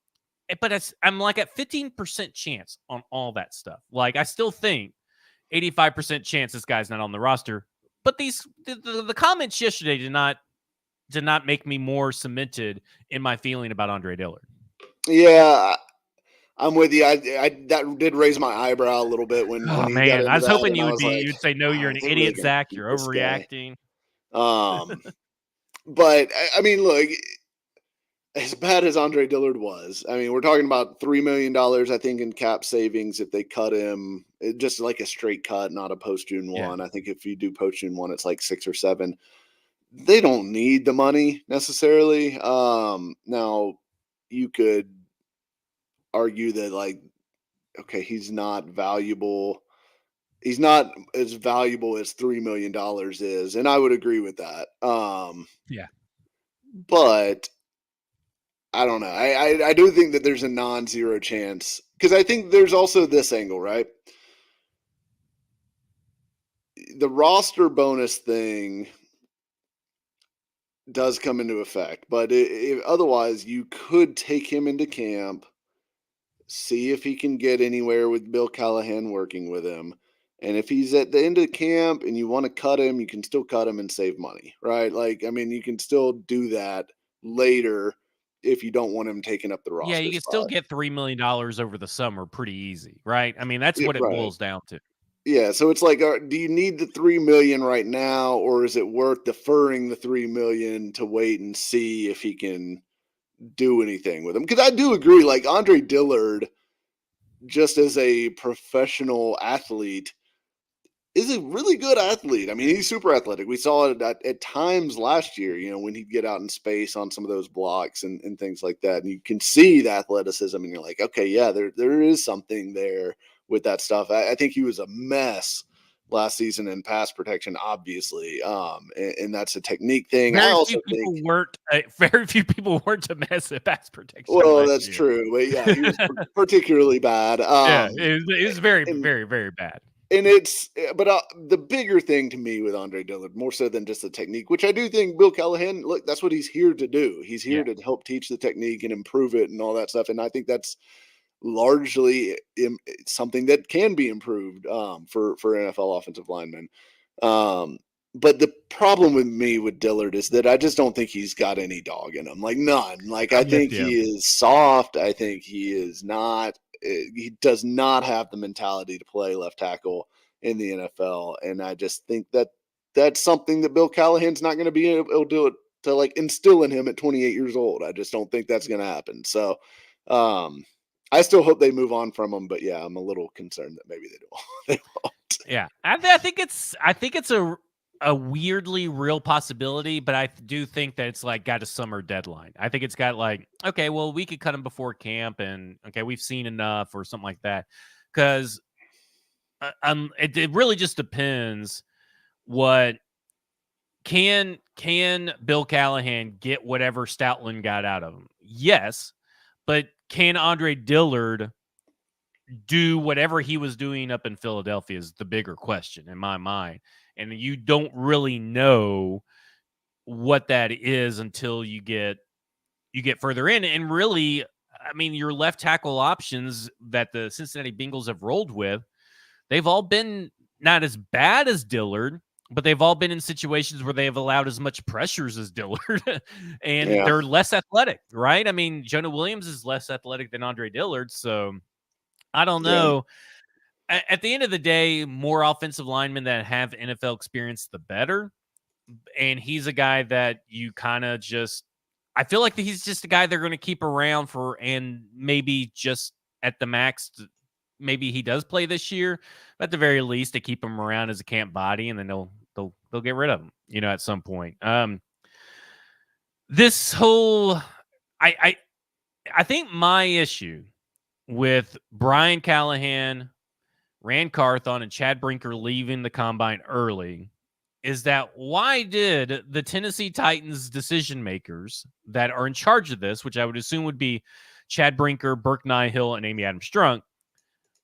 S1: But I'm like at 15% chance on all that stuff. Like, I still think 85% chance this guy's not on the roster. But the comments yesterday did not make me more cemented in my feeling about Andre Dillard.
S3: Yeah, I'm with you. I that did raise my eyebrow a little bit when.
S1: Oh, man, I was hoping you'd say, no, you're an idiot, really Zach. You're overreacting.
S3: But I mean, look, as bad as Andre Dillard was, I mean, we're talking about $3 million, I think, in cap savings if they cut him, just like a straight cut, not a post-June 1. I think if you do post-June 1, it's like 6 or 7. They don't need the money necessarily. Now, you could argue that, like, okay, he's not valuable. He's not as valuable as $3 million is, and I would agree with that. But I don't know. I do think that there's a non-zero chance because I think there's also this angle, right? The roster bonus thing does come into effect, but otherwise you could take him into camp, see if he can get anywhere with Bill Callahan working with him. And if he's at the end of camp and you want to cut him, you can still cut him and save money, right? Like, I mean, you can still do that later if you don't want him taking up the roster.
S1: Yeah, you can still get $3 million over the summer pretty easy, right? I mean, that's what it boils down to.
S3: Yeah, so it's like, do you need the $3 million right now, or is it worth deferring the $3 million to wait and see if he can do anything with him? Because I do agree, like Andre Dillard, just as a professional athlete, is a really good athlete. I mean, he's super athletic. We saw it at times last year, you know, when he'd get out in space on some of those blocks and things like that. And you can see the athleticism and you're like, okay, yeah, there is something there with that stuff. I think he was a mess last season in pass protection, obviously. And that's a technique thing. Very
S1: few people weren't a mess at pass protection.
S3: Well, that's true. But yeah, he was particularly bad.
S1: It was very, very, very bad.
S3: And but the bigger thing to me with Andre Dillard, more so than just the technique, which I do think Bill Callahan, look, that's what he's here to do. He's here to help teach the technique and improve it and all that stuff. And I think that's largely something that can be improved for NFL offensive linemen. But the problem with me with Dillard is that I just don't think he's got any dog in him, like none. Like I think he is soft. I think he is not. He does not have the mentality to play left tackle in the NFL, and I just think that that's something that Bill Callahan's not going to be able to like instill in him at 28 years old. I just don't think that's going to happen. So I still hope they move on from him, but yeah, I'm a little concerned that maybe they won't.
S1: Yeah, I think it's a weirdly real possibility, but I do think that it's like got a summer deadline. I think it's got like, okay, well, we could cut him before camp and okay, we've seen enough or something like that. Because it really just depends what can Bill Callahan get whatever Stoutland got out of him? Yes, But can Andre Dillard do whatever he was doing up in Philadelphia is the bigger question in my mind. And you don't really know what that is until you get further in. And really, I mean, your left tackle options that the Cincinnati Bengals have rolled with, they've all been not as bad as Dillard, but they've all been in situations where they have allowed as much pressures as Dillard, and they're less athletic, right? I mean, Jonah Williams is less athletic than Andre Dillard, so I don't know. At the end of the day, more offensive linemen that have NFL experience, the better. And he's a guy that you kind of just, I feel like he's just a guy they're going to keep around for, and maybe just at the max, maybe he does play this year. But at the very least, they keep him around as a camp body, and then they'll get rid of him, at some point. This whole, I think my issue with Brian Callahan, Rand Carthon, and Chad Brinker leaving the combine early is that why did the Tennessee Titans decision makers that are in charge of this, which I would assume would be Chad Brinker, Burke Nihill, and Amy Adams-Strunk,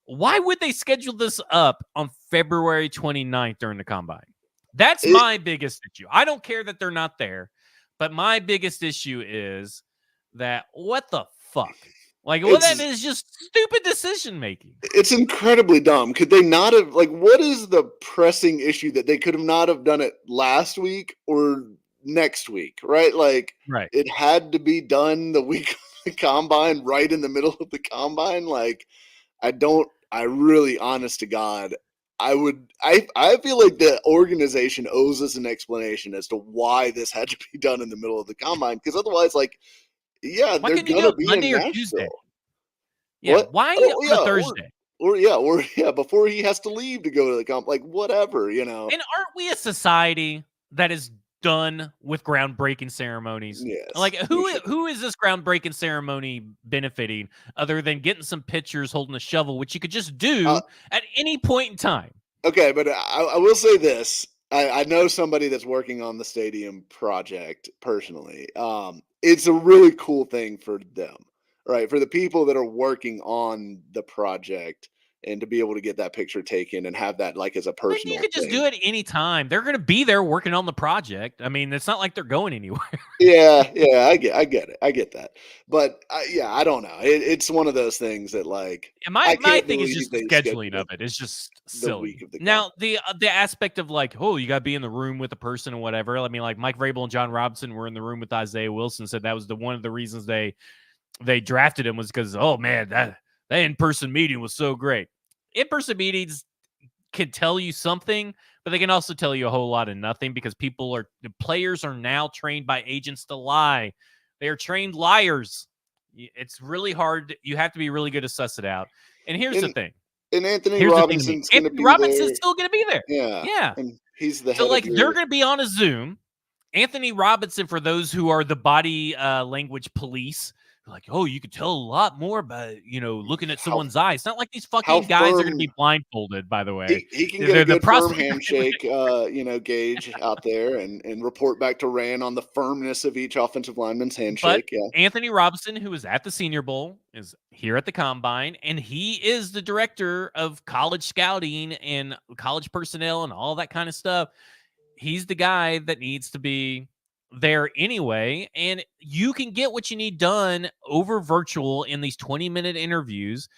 S1: why would they schedule this up on February 29th during the combine? That's my biggest issue. I don't care that they're not there, but my biggest issue is that what the fuck? Like, well, that is just stupid decision making.
S3: It's incredibly dumb. Could they not have, like, what is the pressing issue that they could have not have done it last week or next week, right? Like, it had to be done the week of the combine, right in the middle of the combine. Like, I really, honest to God, I feel like the organization owes us an explanation as to why this had to be done in the middle of the combine, because otherwise, like, yeah,
S1: why couldn't you do it Monday or Tuesday? Yeah,
S3: what?
S1: Why on Thursday?
S3: Or before he has to leave to go to the comp, like whatever,
S1: And aren't we a society that is done with groundbreaking ceremonies?
S3: Yes.
S1: Like who is this groundbreaking ceremony benefiting other than getting some pictures holding a shovel, which you could just do at any point in time?
S3: Okay, but I will say this. I know somebody that's working on the stadium project personally. It's a really cool thing for them, right? For the people that are working on the project, and to be able to get that picture taken and have that like as a personal
S1: you could just do it anytime. They're going to be there working on the project. I mean, it's not like they're going anywhere.
S3: Yeah, I get it. I get that. But I don't know. It's one of those things that like
S1: my thing is just the scheduling of it. It's just silly. Now the aspect of like, oh, you got to be in the room with a person or whatever. I mean, like Mike Vrabel and John Robinson were in the room with Isaiah Wilson. Said that was one of the reasons they drafted him was because, oh man, that in-person meeting was so great. In-person meetings can tell you something, but they can also tell you a whole lot of nothing, because the players are now trained by agents to lie. They are trained liars. It's really hard. You have to be really good to suss it out. And here's the thing.
S3: And Anthony Robinson's still going
S1: to be there.
S3: Yeah. And he's the head
S1: so like they're going to be on a Zoom. Anthony Robinson, for those who are the body language police, like, oh, you could tell a lot more by, looking at someone's eyes. It's not like these fucking guys are going to be blindfolded, by the way.
S3: He can get a good firm handshake, gauge out there and report back to Rand on the firmness of each offensive lineman's handshake.
S1: But Anthony Robinson, who was at the Senior Bowl, is here at the Combine, and he is the director of college scouting and college personnel and all that kind of stuff. He's the guy that needs to be there anyway, and you can get what you need done over virtual in these 20-minute interviews,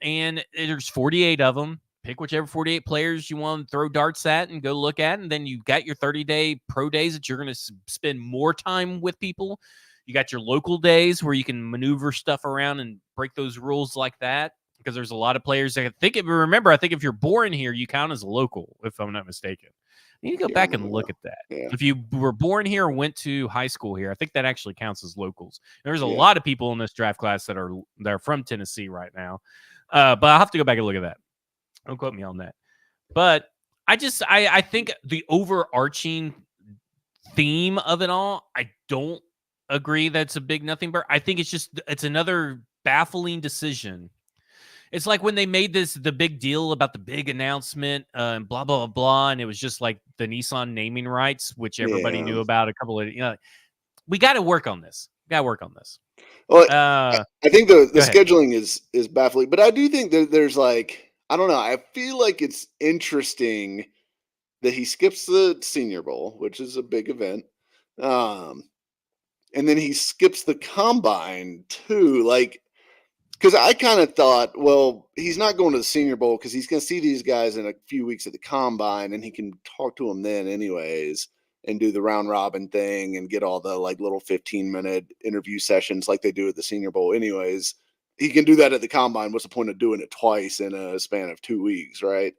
S1: and there's 48 of them. Pick whichever 48 players you want to throw darts at and go look at, and then you've got your 30-day pro days that you're going to spend more time with people. You got your local days where you can maneuver stuff around and break those rules like that, because there's a lot of players that think if you're born here, you count as a local, if I'm not mistaken. You need to go back and look at that.
S3: Yeah.
S1: If you were born here or went to high school here, I think that actually counts as locals. There's a lot of people in this draft class that are from Tennessee right now. But I'll have to go back and look at that. Don't quote me on that. But I think the overarching theme of it all, I don't agree that's a big nothing. But I think it's another baffling decision. It's like when they made the big deal about the big announcement and blah, blah, blah. And it was just like the Nissan naming rights, which everybody knew about a couple of, we got to work on this.
S3: Well, I think the scheduling is baffling, but I do think that there's like, I don't know. I feel like it's interesting that he skips the Senior Bowl, which is a big event. And then he skips the combine too. Like, because I kind of thought, well, he's not going to the Senior Bowl because he's going to see these guys in a few weeks at the combine, and he can talk to them then, anyways, and do the round robin thing and get all the like little 15-minute interview sessions like they do at the Senior Bowl, anyways. He can do that at the combine. What's the point of doing it twice in a span of 2 weeks, right?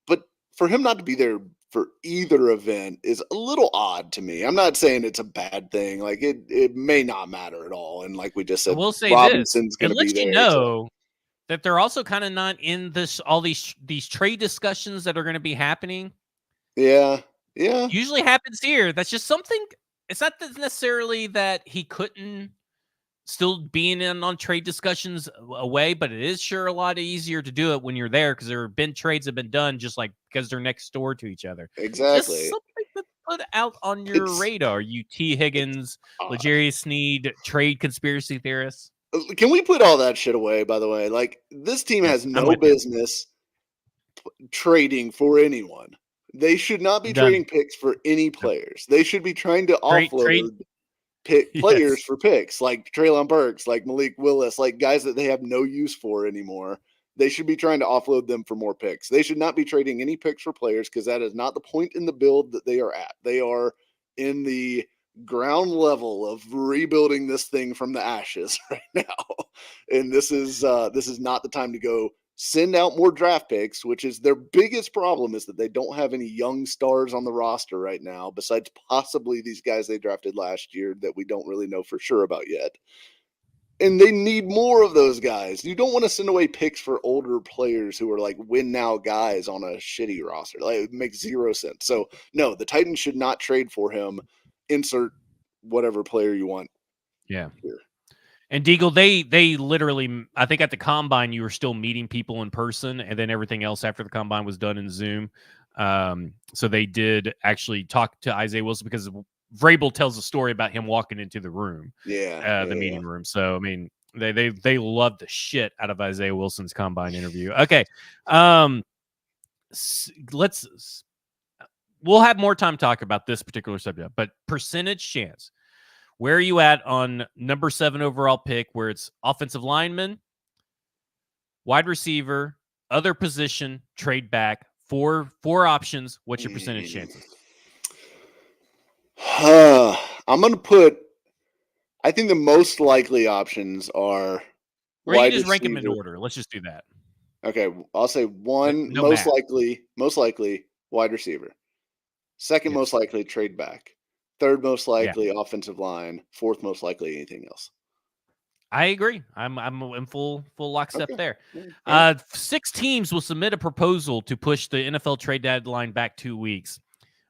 S3: But for him not to be there for either event is a little odd to me. I'm not saying it's a bad thing. Like it may not matter at all. And like we just said,
S1: we'll say
S3: Robinson's going to be there.
S1: You know that they're also kind of not in all these trade discussions that are going to be happening.
S3: Yeah.
S1: Usually happens here. That's just something. It's not necessarily that he couldn't still being in on trade discussions away, but it is sure a lot easier to do it when you're there because there have been trades that have been done just like because they're next door to each other.
S3: Exactly.
S1: Just something to put out on your radar, you T. Higgins, L'Jarius Sneed, trade conspiracy theorists.
S3: Can we put all that shit away, by the way? Like, this team has no business trading for anyone. They should not be trading picks for any players. They should be trying to offload players for picks, like Treylon Burks, like Malik Willis, like guys that they have no use for anymore. They should be trying to offload them for more picks. They should not be trading any picks for players because that is not the point in the build that they are at. They are in the ground level of rebuilding this thing from the ashes right now. And this is not the time to go send out more draft picks, which is their biggest problem, is that they don't have any young stars on the roster right now, besides possibly these guys they drafted last year that we don't really know for sure about yet. And they need more of those guys. You don't want to send away picks for older players who are like win now guys on a shitty roster. Like, it makes zero sense. So no, the Titans should not trade for him. Insert whatever player you want.
S1: Yeah. Here. And Deagle, they literally, I think at the combine you were still meeting people in person, and then everything else after the combine was done in Zoom. So they did actually talk to Isaiah Wilson because Vrabel tells a story about him walking into the room, the meeting room. So I mean, they loved the shit out of Isaiah Wilson's combine interview. Okay, we'll have more time to talk about this particular subject, but percentage chance. Where are you at on number 7 overall pick, where it's offensive lineman, wide receiver, other position, trade back, four options? What's your percentage chances?
S3: I'm going to put, I think the most likely options are.
S1: Or you can just rank them in order. Let's just do that.
S3: Okay. I'll say one, most likely wide receiver. Second most likely trade back. Third most likely offensive line. Fourth most likely anything else.
S1: I agree. I'm in full lockstep there. 6 teams will submit a proposal to push the NFL trade deadline back 2 weeks.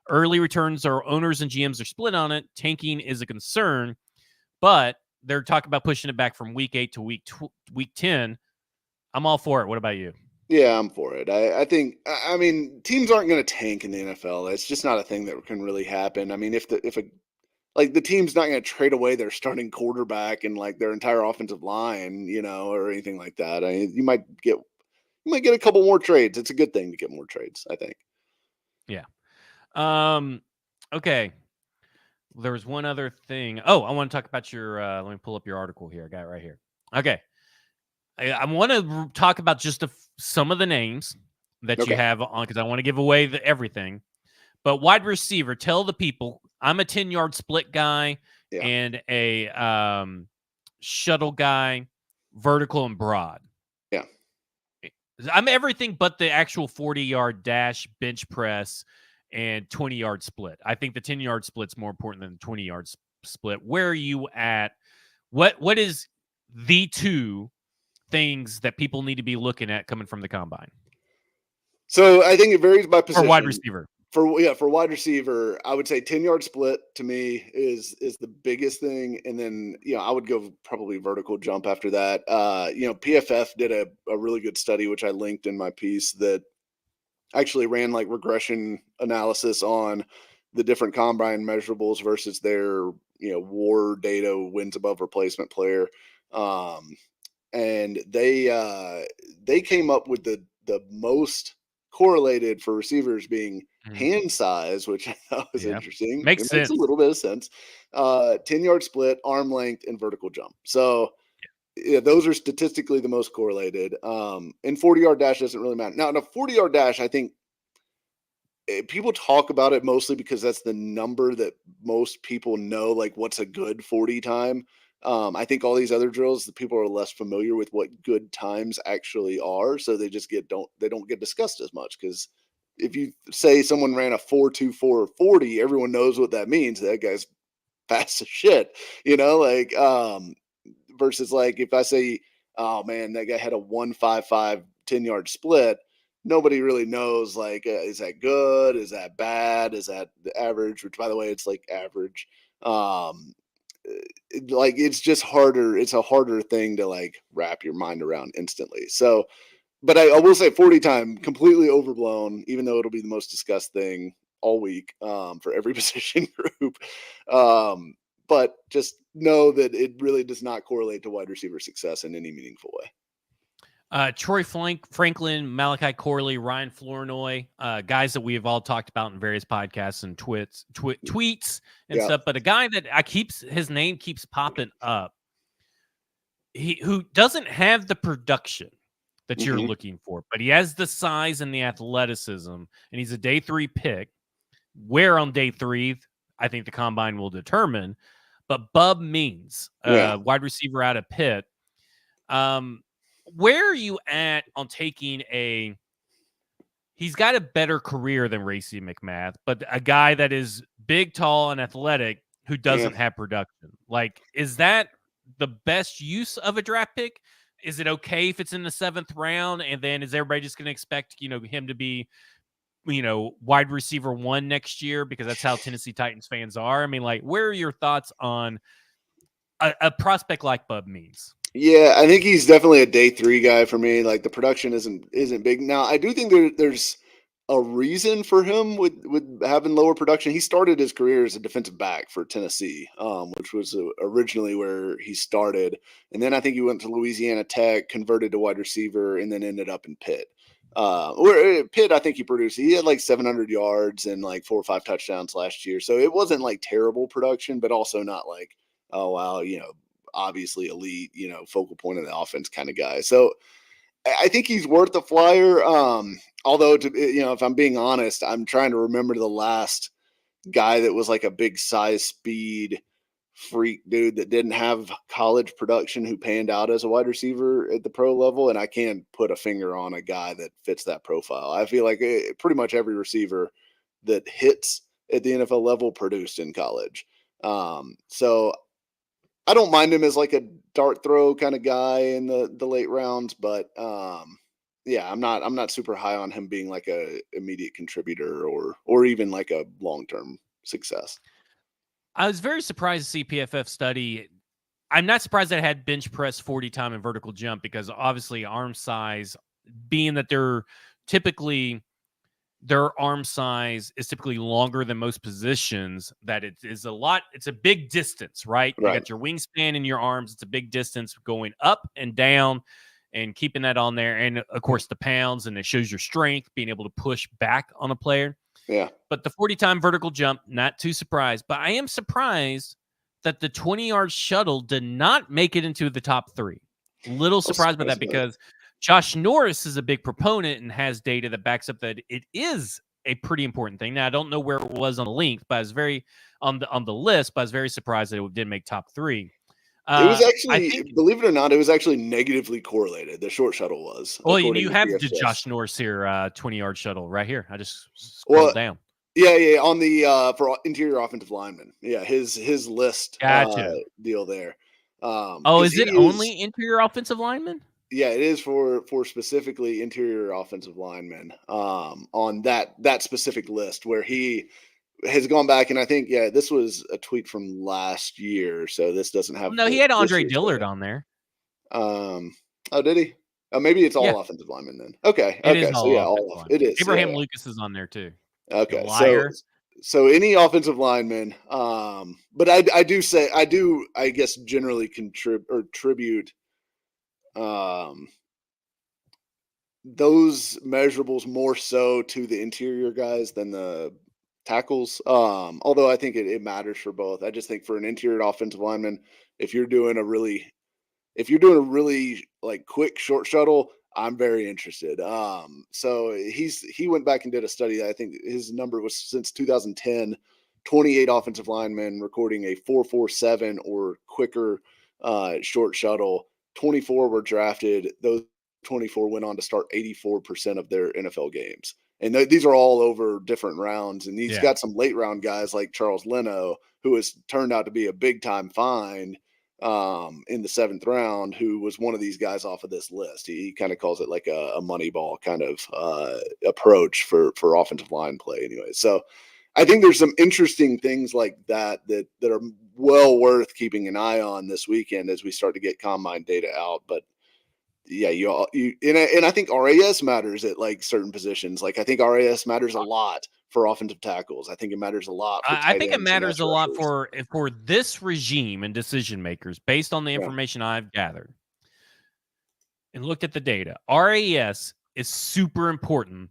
S1: Early returns are owners and GMs are split on it. Tanking is a concern, but they're talking about pushing it back from week 8 to week 10. I'm all for it. What about you?
S3: Yeah, I'm for it. I mean, teams aren't going to tank in the NFL. It's just not a thing that can really happen. I mean, if the team's not going to trade away their starting quarterback and like their entire offensive line, or anything like that. I mean, you might get a couple more trades. It's a good thing to get more trades, I think.
S1: Yeah. Okay. There was one other thing. Oh, I want to talk about your. Let me pull up your article here. I got it right here. Okay. I want to talk about just some of the names that you have on, because I want to give away everything. But wide receiver, tell the people I'm a 10-yard split guy and a shuttle guy, vertical and broad.
S3: Yeah.
S1: I'm everything but the actual 40-yard dash, bench press, and 20-yard split. I think the 10-yard split's more important than the 20-yard split. Where are you at? What is the 2 things that people need to be looking at coming from the combine?
S3: So I think it varies by position.
S1: For wide receiver.
S3: For wide receiver, I would say 10-yard split to me is the biggest thing. And then, I would go probably vertical jump after that. PFF did a really good study, which I linked in my piece, that actually ran like regression analysis on the different combine measurables versus their WAR data, wins above replacement player. And they came up with the most correlated for receivers being hand size, which I thought was interesting.
S1: Makes sense.
S3: A little bit of sense. 10-yard split, arm length, and vertical jump. So yeah, those are statistically the most correlated. And 40-yard dash doesn't really matter. Now, in a 40-yard dash, I think people talk about it mostly because that's the number that most people know, like what's a good 40 time. I think all these other drills, the people are less familiar with what good times actually are, so they just don't get discussed as much. Because if you say someone ran a 4.24 40, everyone knows what that means. That guy's fast as shit, versus like if I say, oh man, that guy had a 1.55 10-yard split, nobody really knows, like, is that good? Is that bad? Is that the average? Which, by the way, it's like average. Like, it's just harder. It's a harder thing to like wrap your mind around instantly. So, but I will say 40 time completely overblown, even though it'll be the most discussed thing all week for every position group. But just know that it really does not correlate to wide receiver success in any meaningful way.
S1: Troy Franklin, Malachi Corley, Ryan Flournoy, guys that we have all talked about in various podcasts and tweets and stuff. But a guy that his name keeps popping up, who doesn't have the production that you're looking for, but he has the size and the athleticism, and he's a day 3 pick. Where on day 3, I think the combine will determine. But Bub Means, wide receiver out of Pitt. Where are you at on taking he's got a better career than Racey McMath, but a guy that is big, tall, and athletic who doesn't have production? Like, is that the best use of a draft pick? Is it okay if it's in the 7th round? And then is everybody just going to expect, him to be, wide receiver 1 next year because that's how Tennessee Titans fans are? I mean, like, where are your thoughts on a prospect like Bub Means?
S3: Yeah, I think he's definitely a day 3 guy for me. Like, the production isn't big. Now, I do think there's a reason for him with having lower production. He started his career as a defensive back for Tennessee, which was originally where he started. And then I think he went to Louisiana Tech, converted to wide receiver, and then ended up in Pitt. Pitt, I think he had like 700 yards and like 4 or 5 touchdowns last year. So it wasn't like terrible production, but also not like, oh, wow, obviously elite, focal point of the offense kind of guy. So I think he's worth a flyer. Although, if I'm being honest, I'm trying to remember the last guy that was like a big size speed freak dude that didn't have college production who panned out as a wide receiver at the pro level. And I can't put a finger on a guy that fits that profile. I feel like pretty much every receiver that hits at the NFL level produced in college. So I don't mind him as like a dart throw kind of guy in the late rounds, but yeah, I'm not super high on him being like a immediate contributor or even like a long-term success.
S1: I was very surprised to see PFF study. I'm not surprised that it had bench press 40 time and vertical jump, because obviously arm size, being that their arm size is typically longer than most positions, that it is it's a big distance, right? You got your wingspan in your arms. It's a big distance going up and down and keeping that on there. And of course the pounds, and it shows your strength, being able to push back on a player.
S3: Yeah.
S1: But the 40 time vertical jump, not too surprised, but I am surprised that the 20-yard shuttle did not make it into the top 3. Little surprised by that, because Josh Norris is a big proponent and has data that backs up that it is a pretty important thing. Now, I don't know where it was on the length, but I was on the list, but I was very surprised that it did make top 3.
S3: It was actually, believe it or not, it was actually negatively correlated. The short shuttle was.
S1: Well, you have the Josh Norris here, 20-yard shuttle right here. I just scrolled down.
S3: Yeah, on the for interior offensive lineman. Yeah, his list deal there.
S1: Is it only interior offensive lineman?
S3: Yeah, it is for specifically interior offensive linemen on that specific list, where he has gone back, and I think this was a tweet from last year, so this doesn't have.
S1: No, he had Andre Dillard on there.
S3: Oh, did he? Oh, maybe it's all offensive linemen then. Okay, so all it is.
S1: Abraham Lucas is on there too.
S3: Okay, So any offensive lineman, but I guess generally tribute those measurables more so to the interior guys than the tackles. Although I think it matters for both. I just think for an interior offensive lineman, if you're doing a really like quick short shuttle, I'm very interested. So he went back and did a study. I think his number was since 2010, 28 offensive linemen recording a 4.47 or quicker short shuttle. 24 were drafted. Those 24 went on to start 84% of their NFL games. And these are all over different rounds. And he's got some late round guys like Charles Leno, who has turned out to be a big time find in the 7th round, who was one of these guys off of this list. He kind of calls it like a money ball kind of approach for offensive line play anyway. So I think there's some interesting things like that are well worth keeping an eye on this weekend as we start to get combine data out. But yeah, and I think RAS matters at like certain positions. Like I think RAS matters a lot for offensive tackles. I think it matters a lot.
S1: I think it matters a lot for this regime and decision makers based on the information I've gathered and looked at the data. RAS is super important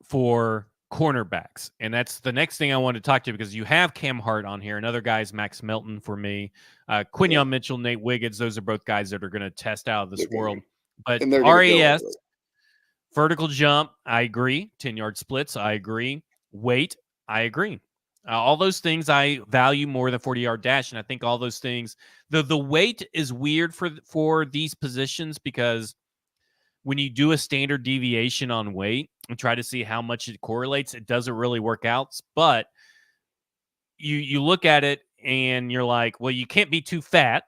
S1: for cornerbacks, and that's the next thing I want to talk to, because you have Cam Hart on here, and other guys, Max Melton for me, Quinyon Mitchell, Nate Wiggins. Those are both guys that are going to test out of this world. But RAS, vertical jump, I agree. 10-yard splits, I agree. Weight, I agree. All those things I value more than 40-yard dash, and I think all those things. The weight is weird for these positions, because when you do a standard deviation on weight and try to see how much it correlates, it doesn't really work out. But you look at it and you're like, well, you can't be too fat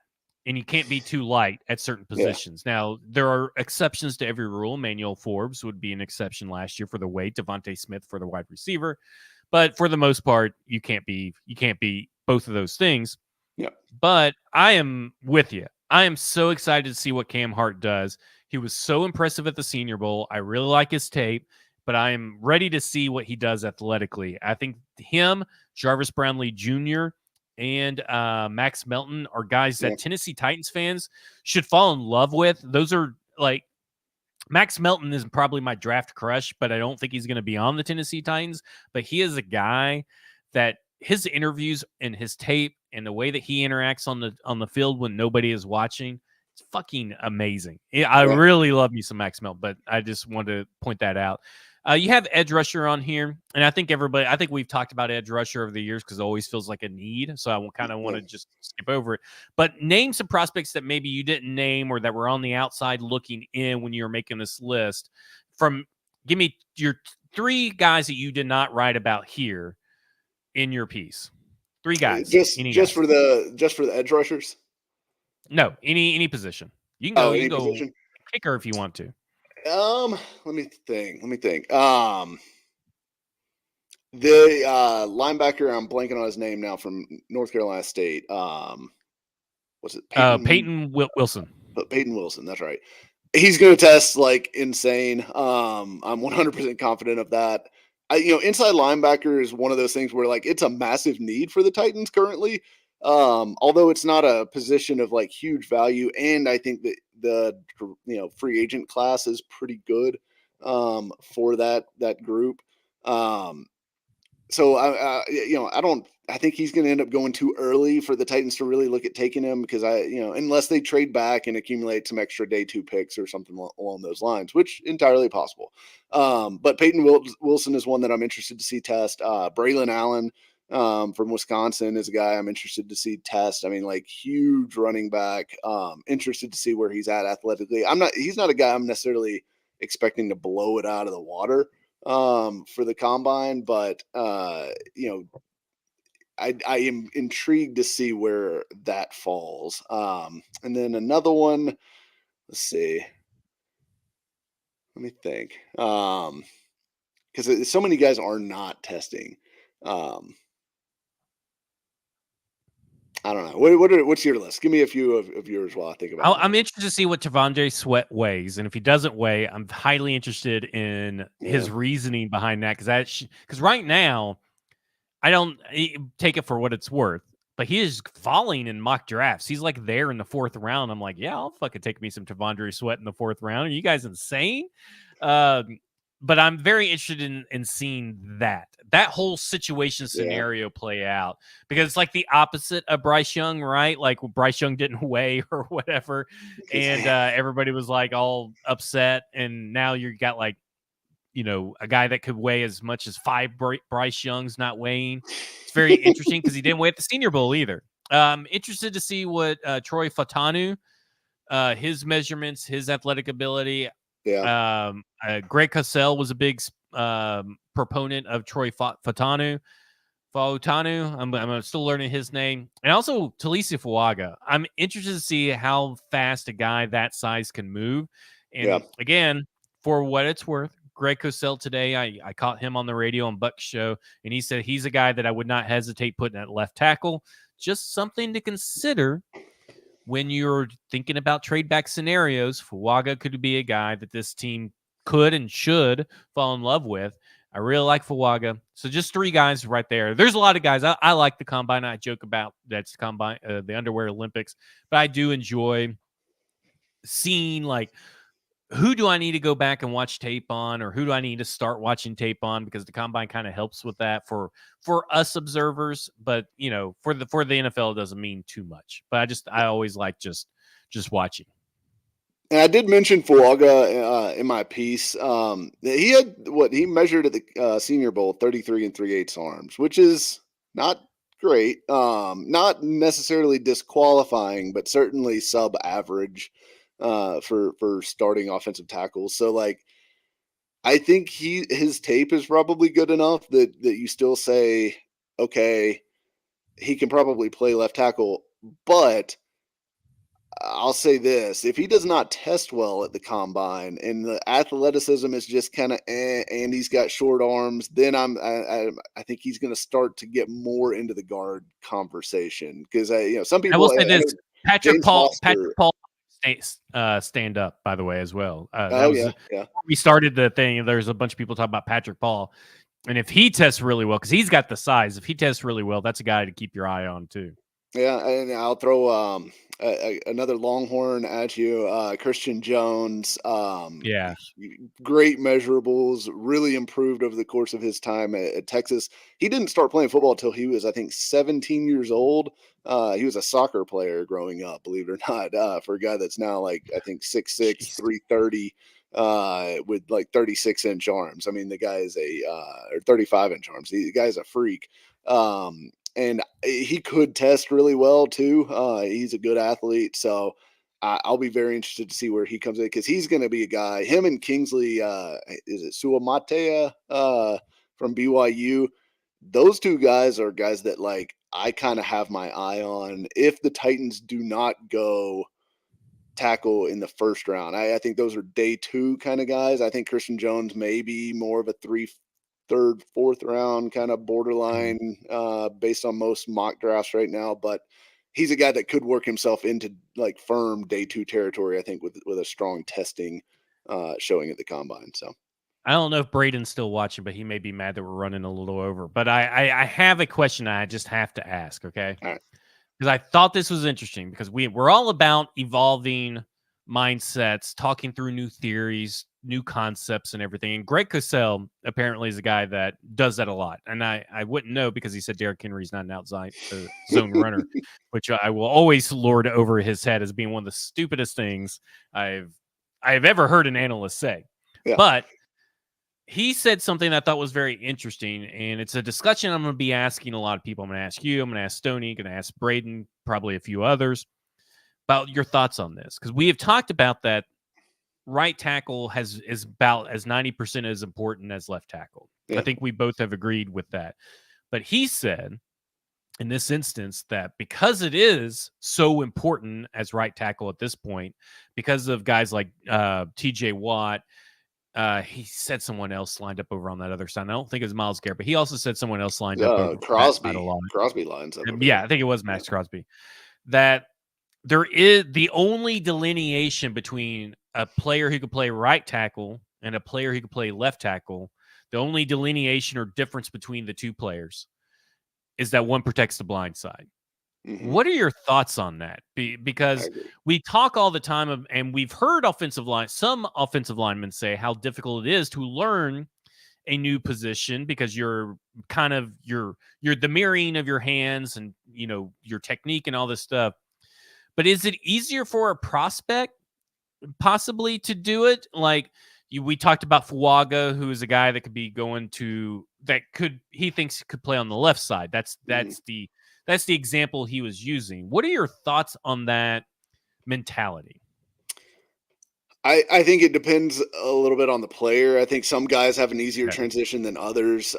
S1: and you can't be too light at certain positions. Now, there are exceptions to every rule. Emmanuel Forbes would be an exception last year for the weight. Devontae Smith for the wide receiver. But for the most part, you can't be both of those things.
S3: Yeah.
S1: But I am with you. I am so excited to see what Cam Hart does. He was so impressive at the Senior Bowl. I really like his tape, but I am ready to see what he does athletically. I think him, Jarvis Brownlee Jr., and Max Melton are guys that Tennessee Titans fans should fall in love with. Those are like, Max Melton is probably my draft crush, but I don't think he's going to be on the Tennessee Titans. But he is a guy that his interviews and his tape and the way that he interacts on the field when nobody is watching, it's fucking amazing. I really love me some Max Melton, but I just wanted to point that out. You have edge rusher on here, and I think we've talked about edge rusher over the years because it always feels like a need, so I kind of want to just skip over it. But name some prospects that maybe you didn't name or that were on the outside looking in when you were making this list. Give me your 3 guys that you did not write about here in your piece. 3 guys.
S2: Just for the edge rushers?
S1: No, any position. You can go kicker if you want to.
S3: Let me think. The linebacker, I'm blanking on his name now, from North Carolina State. Was it
S1: Peyton Wilson?
S3: Peyton Wilson, that's right. He's going to test like insane. I'm 100% confident of that. Inside linebacker is one of those things where like it's a massive need for the Titans currently. Although it's not a position of like huge value, and I think that the free agent class is pretty good for that group. So I think he's going to end up going too early for the Titans to really look at taking him, because unless they trade back and accumulate some extra day 2 picks or something along those lines, which entirely possible. But Peyton Wilson is one that I'm interested to see test. Braylon Allen from Wisconsin is a guy I'm interested to see test. I mean, like, huge running back. Interested to see where he's at athletically. He's not a guy I'm necessarily expecting to blow it out of the water for the combine, but I am intrigued to see where that falls. And then another one, let's see. Let me think. Because so many guys are not testing. I don't know. What's your list? Give me a few of yours while I think about it.
S1: I'm interested to see what T'Vondre Sweat weighs, and if he doesn't weigh, I'm highly interested in his reasoning behind that. Because right now, I don't take it for what it's worth, but he is falling in mock drafts. He's like there in the 4th round. I'm like, yeah, I'll fucking take me some T'Vondre Sweat in the 4th round. Are you guys insane? But I'm very interested in seeing that whole situation scenario play out, because it's like the opposite of Bryce Young, right? Like Bryce Young didn't weigh or whatever, and everybody was like all upset, and now you got like, you know, a guy that could weigh as much as 5 Bryce Young's not weighing. It's very interesting because he didn't weigh at the Senior Bowl either. Interested to see what Troy Fautanu, his measurements, his athletic ability.
S3: Yeah.
S1: Greg Cosell was a big proponent of Troy Fautanu. I'm still learning his name. And also Talisa Fuaga. I'm interested to see how fast a guy that size can move. And again, for what it's worth, Greg Cosell today, I caught him on the radio on Buck's show, and he said he's a guy that I would not hesitate putting at left tackle. Just something to consider when you're thinking about trade back scenarios. Fuaga could be a guy that this team could and should fall in love with. I really like Fuaga. So just 3 guys right there. There's a lot of guys. I like the combine. I joke about that's combine, the underwear Olympics, but I do enjoy seeing like, who do I need to go back and watch tape on, or who do I need to start watching tape on? Because the combine kind of helps with that for us observers, but you know, for the NFL, it doesn't mean too much. But I always like just watching.
S3: And I did mention Fuaga in my piece. He had he measured at the Senior Bowl 33 3/8 arms, which is not great. Not necessarily disqualifying, but certainly sub-average for starting offensive tackles. So like, I think his tape is probably good enough that you still say, okay, he can probably play left tackle. But I'll say this: if he does not test well at the combine and the athleticism is just kind of and he's got short arms, then I think he's going to start to get more into the guard conversation, because some people.
S1: I will say this: Patrick Paul stand up, by the way, as well. We started the thing. There's a bunch of people talking about Patrick Paul, and if he tests really well, because he's got the size, if he tests really well, that's a guy to keep your eye on too.
S3: Yeah, and I'll throw another Longhorn at you, Christian Jones. Great measurables, really improved over the course of his time at Texas. He didn't start playing football until he was, I think, 17 years old. He was a soccer player growing up, believe it or not, for a guy that's now like, I think, 6'6", 330, with like 36-inch arms. I mean, the guy is or 35-inch arms. The guy's a freak. And he could test really well too. He's a good athlete, so I'll be very interested to see where he comes in, because he's going to be a guy. Him and Kingsley, is it Suamatea from BYU? Those 2 guys are guys that like I kind of have my eye on. If the Titans do not go tackle in the 1st round, I think those are day 2 kind of guys. I think Christian Jones may be more of a 3rd, 4th round kind of borderline, based on most mock drafts right now. But he's a guy that could work himself into like firm day 2 territory, I think, with a strong testing showing at the combine. So
S1: I don't know if Braden's still watching, but he may be mad that we're running a little over. But I have a question I just have to ask, okay?
S3: All right.
S1: Because I thought this was interesting, because we're all about evolving mindsets, talking through new theories, new concepts and everything. And Greg Cosell apparently is a guy that does that a lot. And I wouldn't know, because he said Derrick Henry's not an outside zone runner, which I will always lord over his head as being one of the stupidest things I've ever heard an analyst say. Yeah. But he said something I thought was very interesting, and it's a discussion I'm going to be asking a lot of people. I'm going to ask you, I'm going to ask Stoney, going to ask Braden, probably a few others, about your thoughts on this. Because we have talked about that right tackle is about as 90% as important as left tackle. Yeah. I think we both have agreed with that. But he said in this instance that because it is so important as right tackle at this point, because of guys like TJ Watt, he said someone else lined up over on that other side. I don't think it was Myles Garrett, but he also said someone else lined up over
S3: Crosby. Crosby lines up.
S1: Yeah, I think it was Max Crosby. That there is the only delineation between a player who could play right tackle and a player who could play left tackle. The only delineation or difference between the 2 players is that one protects the blind side.
S3: Mm-hmm.
S1: What are your thoughts on that? Because we talk all the time and we've heard some offensive linemen say how difficult it is to learn a new position because you're the mirroring of your hands and your technique and all this stuff. But is it easier for a prospect possibly to do it? Like we talked about Fuaga, who is a guy that could be he thinks could play on the left side. That's the example he was using. What are your thoughts on that mentality?
S3: I think it depends a little bit on the player. I think some guys have an easier transition than others.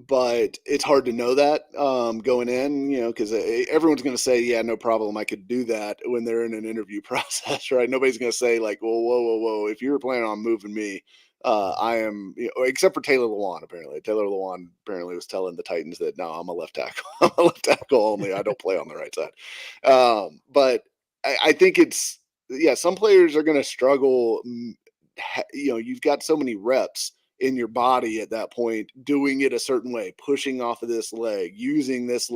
S3: But it's hard to know that going in, because everyone's going to say, yeah, no problem, I could do that when they're in an interview process, right? Nobody's going to say like, well, whoa, if you were planning on moving me, I am, except for Taylor Lewan, apparently. Taylor Lewan apparently was telling the Titans that, no, I'm a left tackle. I'm a left tackle only. I don't play on the right side. But I think some players are going to struggle. You've got so many reps in your body at that point, doing it a certain way, pushing off of this leg, using this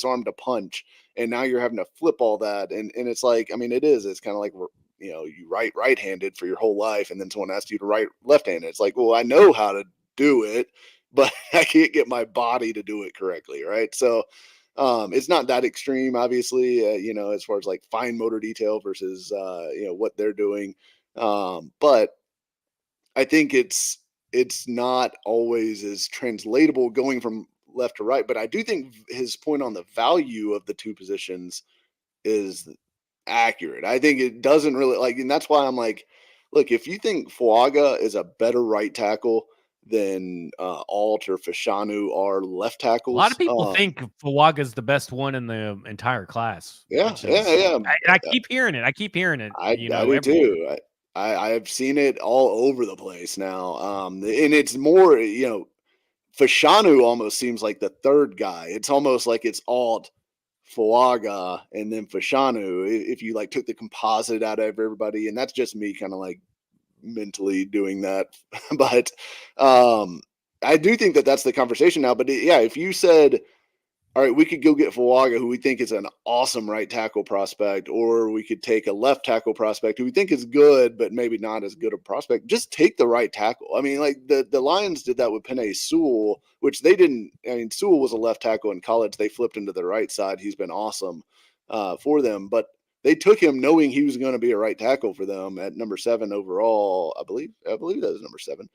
S3: arm to punch. And now you're having to flip all that. And it's like, I mean, it's kind of like, you write right-handed for your whole life. And then someone asks you to write left-handed. It's like, well, I know how to do it, but I can't get my body to do it correctly. Right. So it's not that extreme, obviously, as far as like fine motor detail versus, what they're doing. But I think it's not always as translatable going from left to right. But I do think his point on the value of the two positions is accurate. I think it doesn't really and that's why I'm like, look, if you think Fuaga is a better right tackle than Alt or Fashanu are left tackles.
S1: A lot of people think Fuaga is the best one in the entire class.
S3: Yeah.
S1: I keep hearing it.
S3: I do too. I've seen it all over the place now. And it's more, Fashanu almost seems like the third guy. It's almost like it's Alt, Fuaga, and then Fashanu. If you like took the composite out of everybody, and that's just me kind of like mentally doing that. But I do think that that's the conversation now. But if you said, all right, we could go get Fuaga, who we think is an awesome right tackle prospect, or we could take a left tackle prospect who we think is good, but maybe not as good a prospect. Just take the right tackle. I mean, like the Lions did that with Penei Sewell, which they didn't. I mean, Sewell was a left tackle in college. They flipped him to the right side. He's been awesome for them, but they took him knowing he was going to be a right tackle for them at number 7 overall. I believe that was number 7.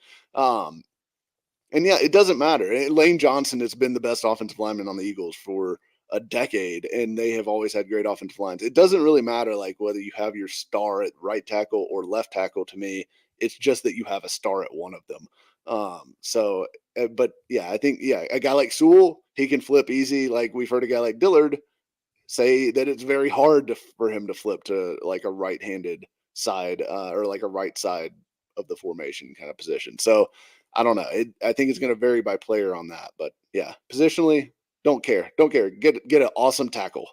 S3: And yeah, it doesn't matter. Lane Johnson has been the best offensive lineman on the Eagles for a decade, and they have always had great offensive lines. It doesn't really matter like whether you have your star at right tackle or left tackle. To me, it's just that you have a star at one of them. But yeah, I think a guy like Sewell, he can flip easy. Like we've heard a guy like Dillard say that it's very hard for him to flip to like a right-handed side or like a right side of the formation kind of position. So I don't know. I think it's going to vary by player on that, but yeah, positionally, don't care. Get an awesome tackle.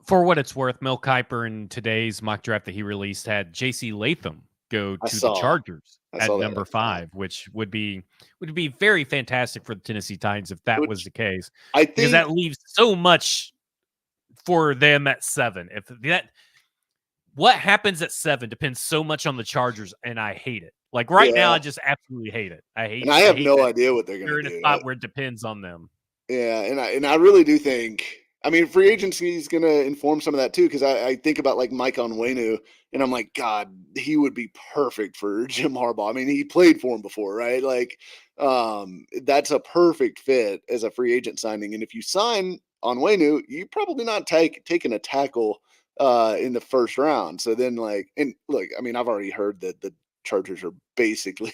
S1: For what it's worth, Mel Kiper in today's mock draft that he released had J.C. Latham go to the Chargers at number 5, which would be very fantastic for the Tennessee Titans if that was the case. Because that leaves so much for them at 7. What happens at 7 depends so much on the Chargers, and I hate it. Like right now, I just absolutely hate it. I
S3: have no idea what they're going to do.
S1: They're in a spot where it depends on them.
S3: Yeah, and I really do think. I mean, free agency is going to inform some of that too, because I think about like Mike Onwenu, and I'm like, God, he would be perfect for Jim Harbaugh. I mean, he played for him before, right? Like, that's a perfect fit as a free agent signing. And if you sign Onwenu, you're probably not taking a tackle in the first round. So then, and look, I mean, I've already heard that the Chargers are basically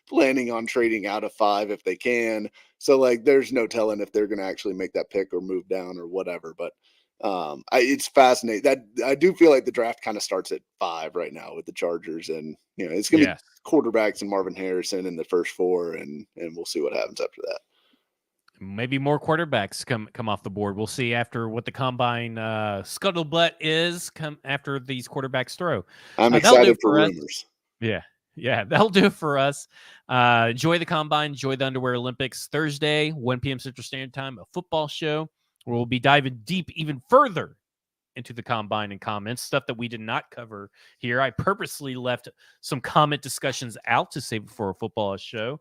S3: planning on trading out of 5 if they can. So there's no telling if they're going to actually make that pick or move down or whatever. But it's fascinating that I do feel like the draft kind of starts at 5 right now with the Chargers, and it's going to be quarterbacks and Marvin Harrison in the first 4, and we'll see what happens after that.
S1: Maybe more quarterbacks come off the board. We'll see after what the combine scuttlebutt is come after these quarterbacks throw.
S3: I'm excited for rumors.
S1: Yeah. Yeah, that'll do it for us. Enjoy the Combine. Enjoy the Underwear Olympics. Thursday, 1 p.m. Central Standard Time, a football show where we'll be diving deep even further into the Combine and comments, stuff that we did not cover here. I purposely left some comment discussions out to save it for a football show.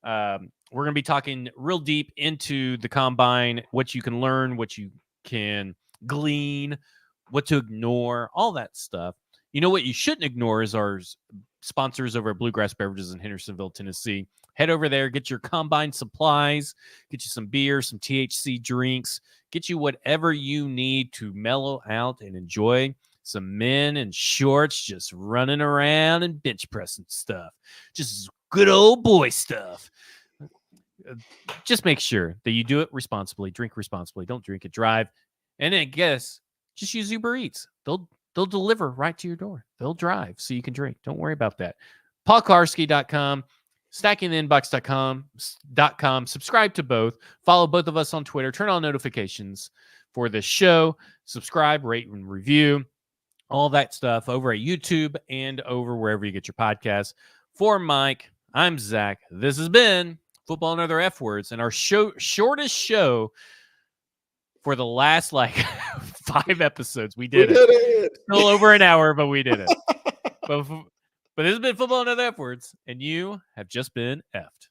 S1: We're going to be talking real deep into the Combine, what you can learn, what you can glean, what to ignore, all that stuff. You know what you shouldn't ignore is our sponsors over at Bluegrass Beverages in Hendersonville, Tennessee. Head over there, get your Combine supplies, get you some beer, some THC drinks, get you whatever you need to mellow out and enjoy some men in shorts just running around and bench pressing stuff. Just good old boy stuff. Just make sure that you do it responsibly, drink responsibly, don't drink and drive. And then just use Uber Eats. They'll deliver right to your door. They'll drive so you can drink. Don't worry about that. PaulKarski.com, StackingTheInbox.com. Subscribe to both. Follow both of us on Twitter. Turn on notifications for the show. Subscribe, rate, and review. All that stuff over at YouTube and over wherever you get your podcasts. For Mike, I'm Zach. This has been Football and Other F Words, and our shortest show for the last 5 episodes. We did it. Still over an hour, but we did it. But this has been Football and Other F Words, and you have just been effed.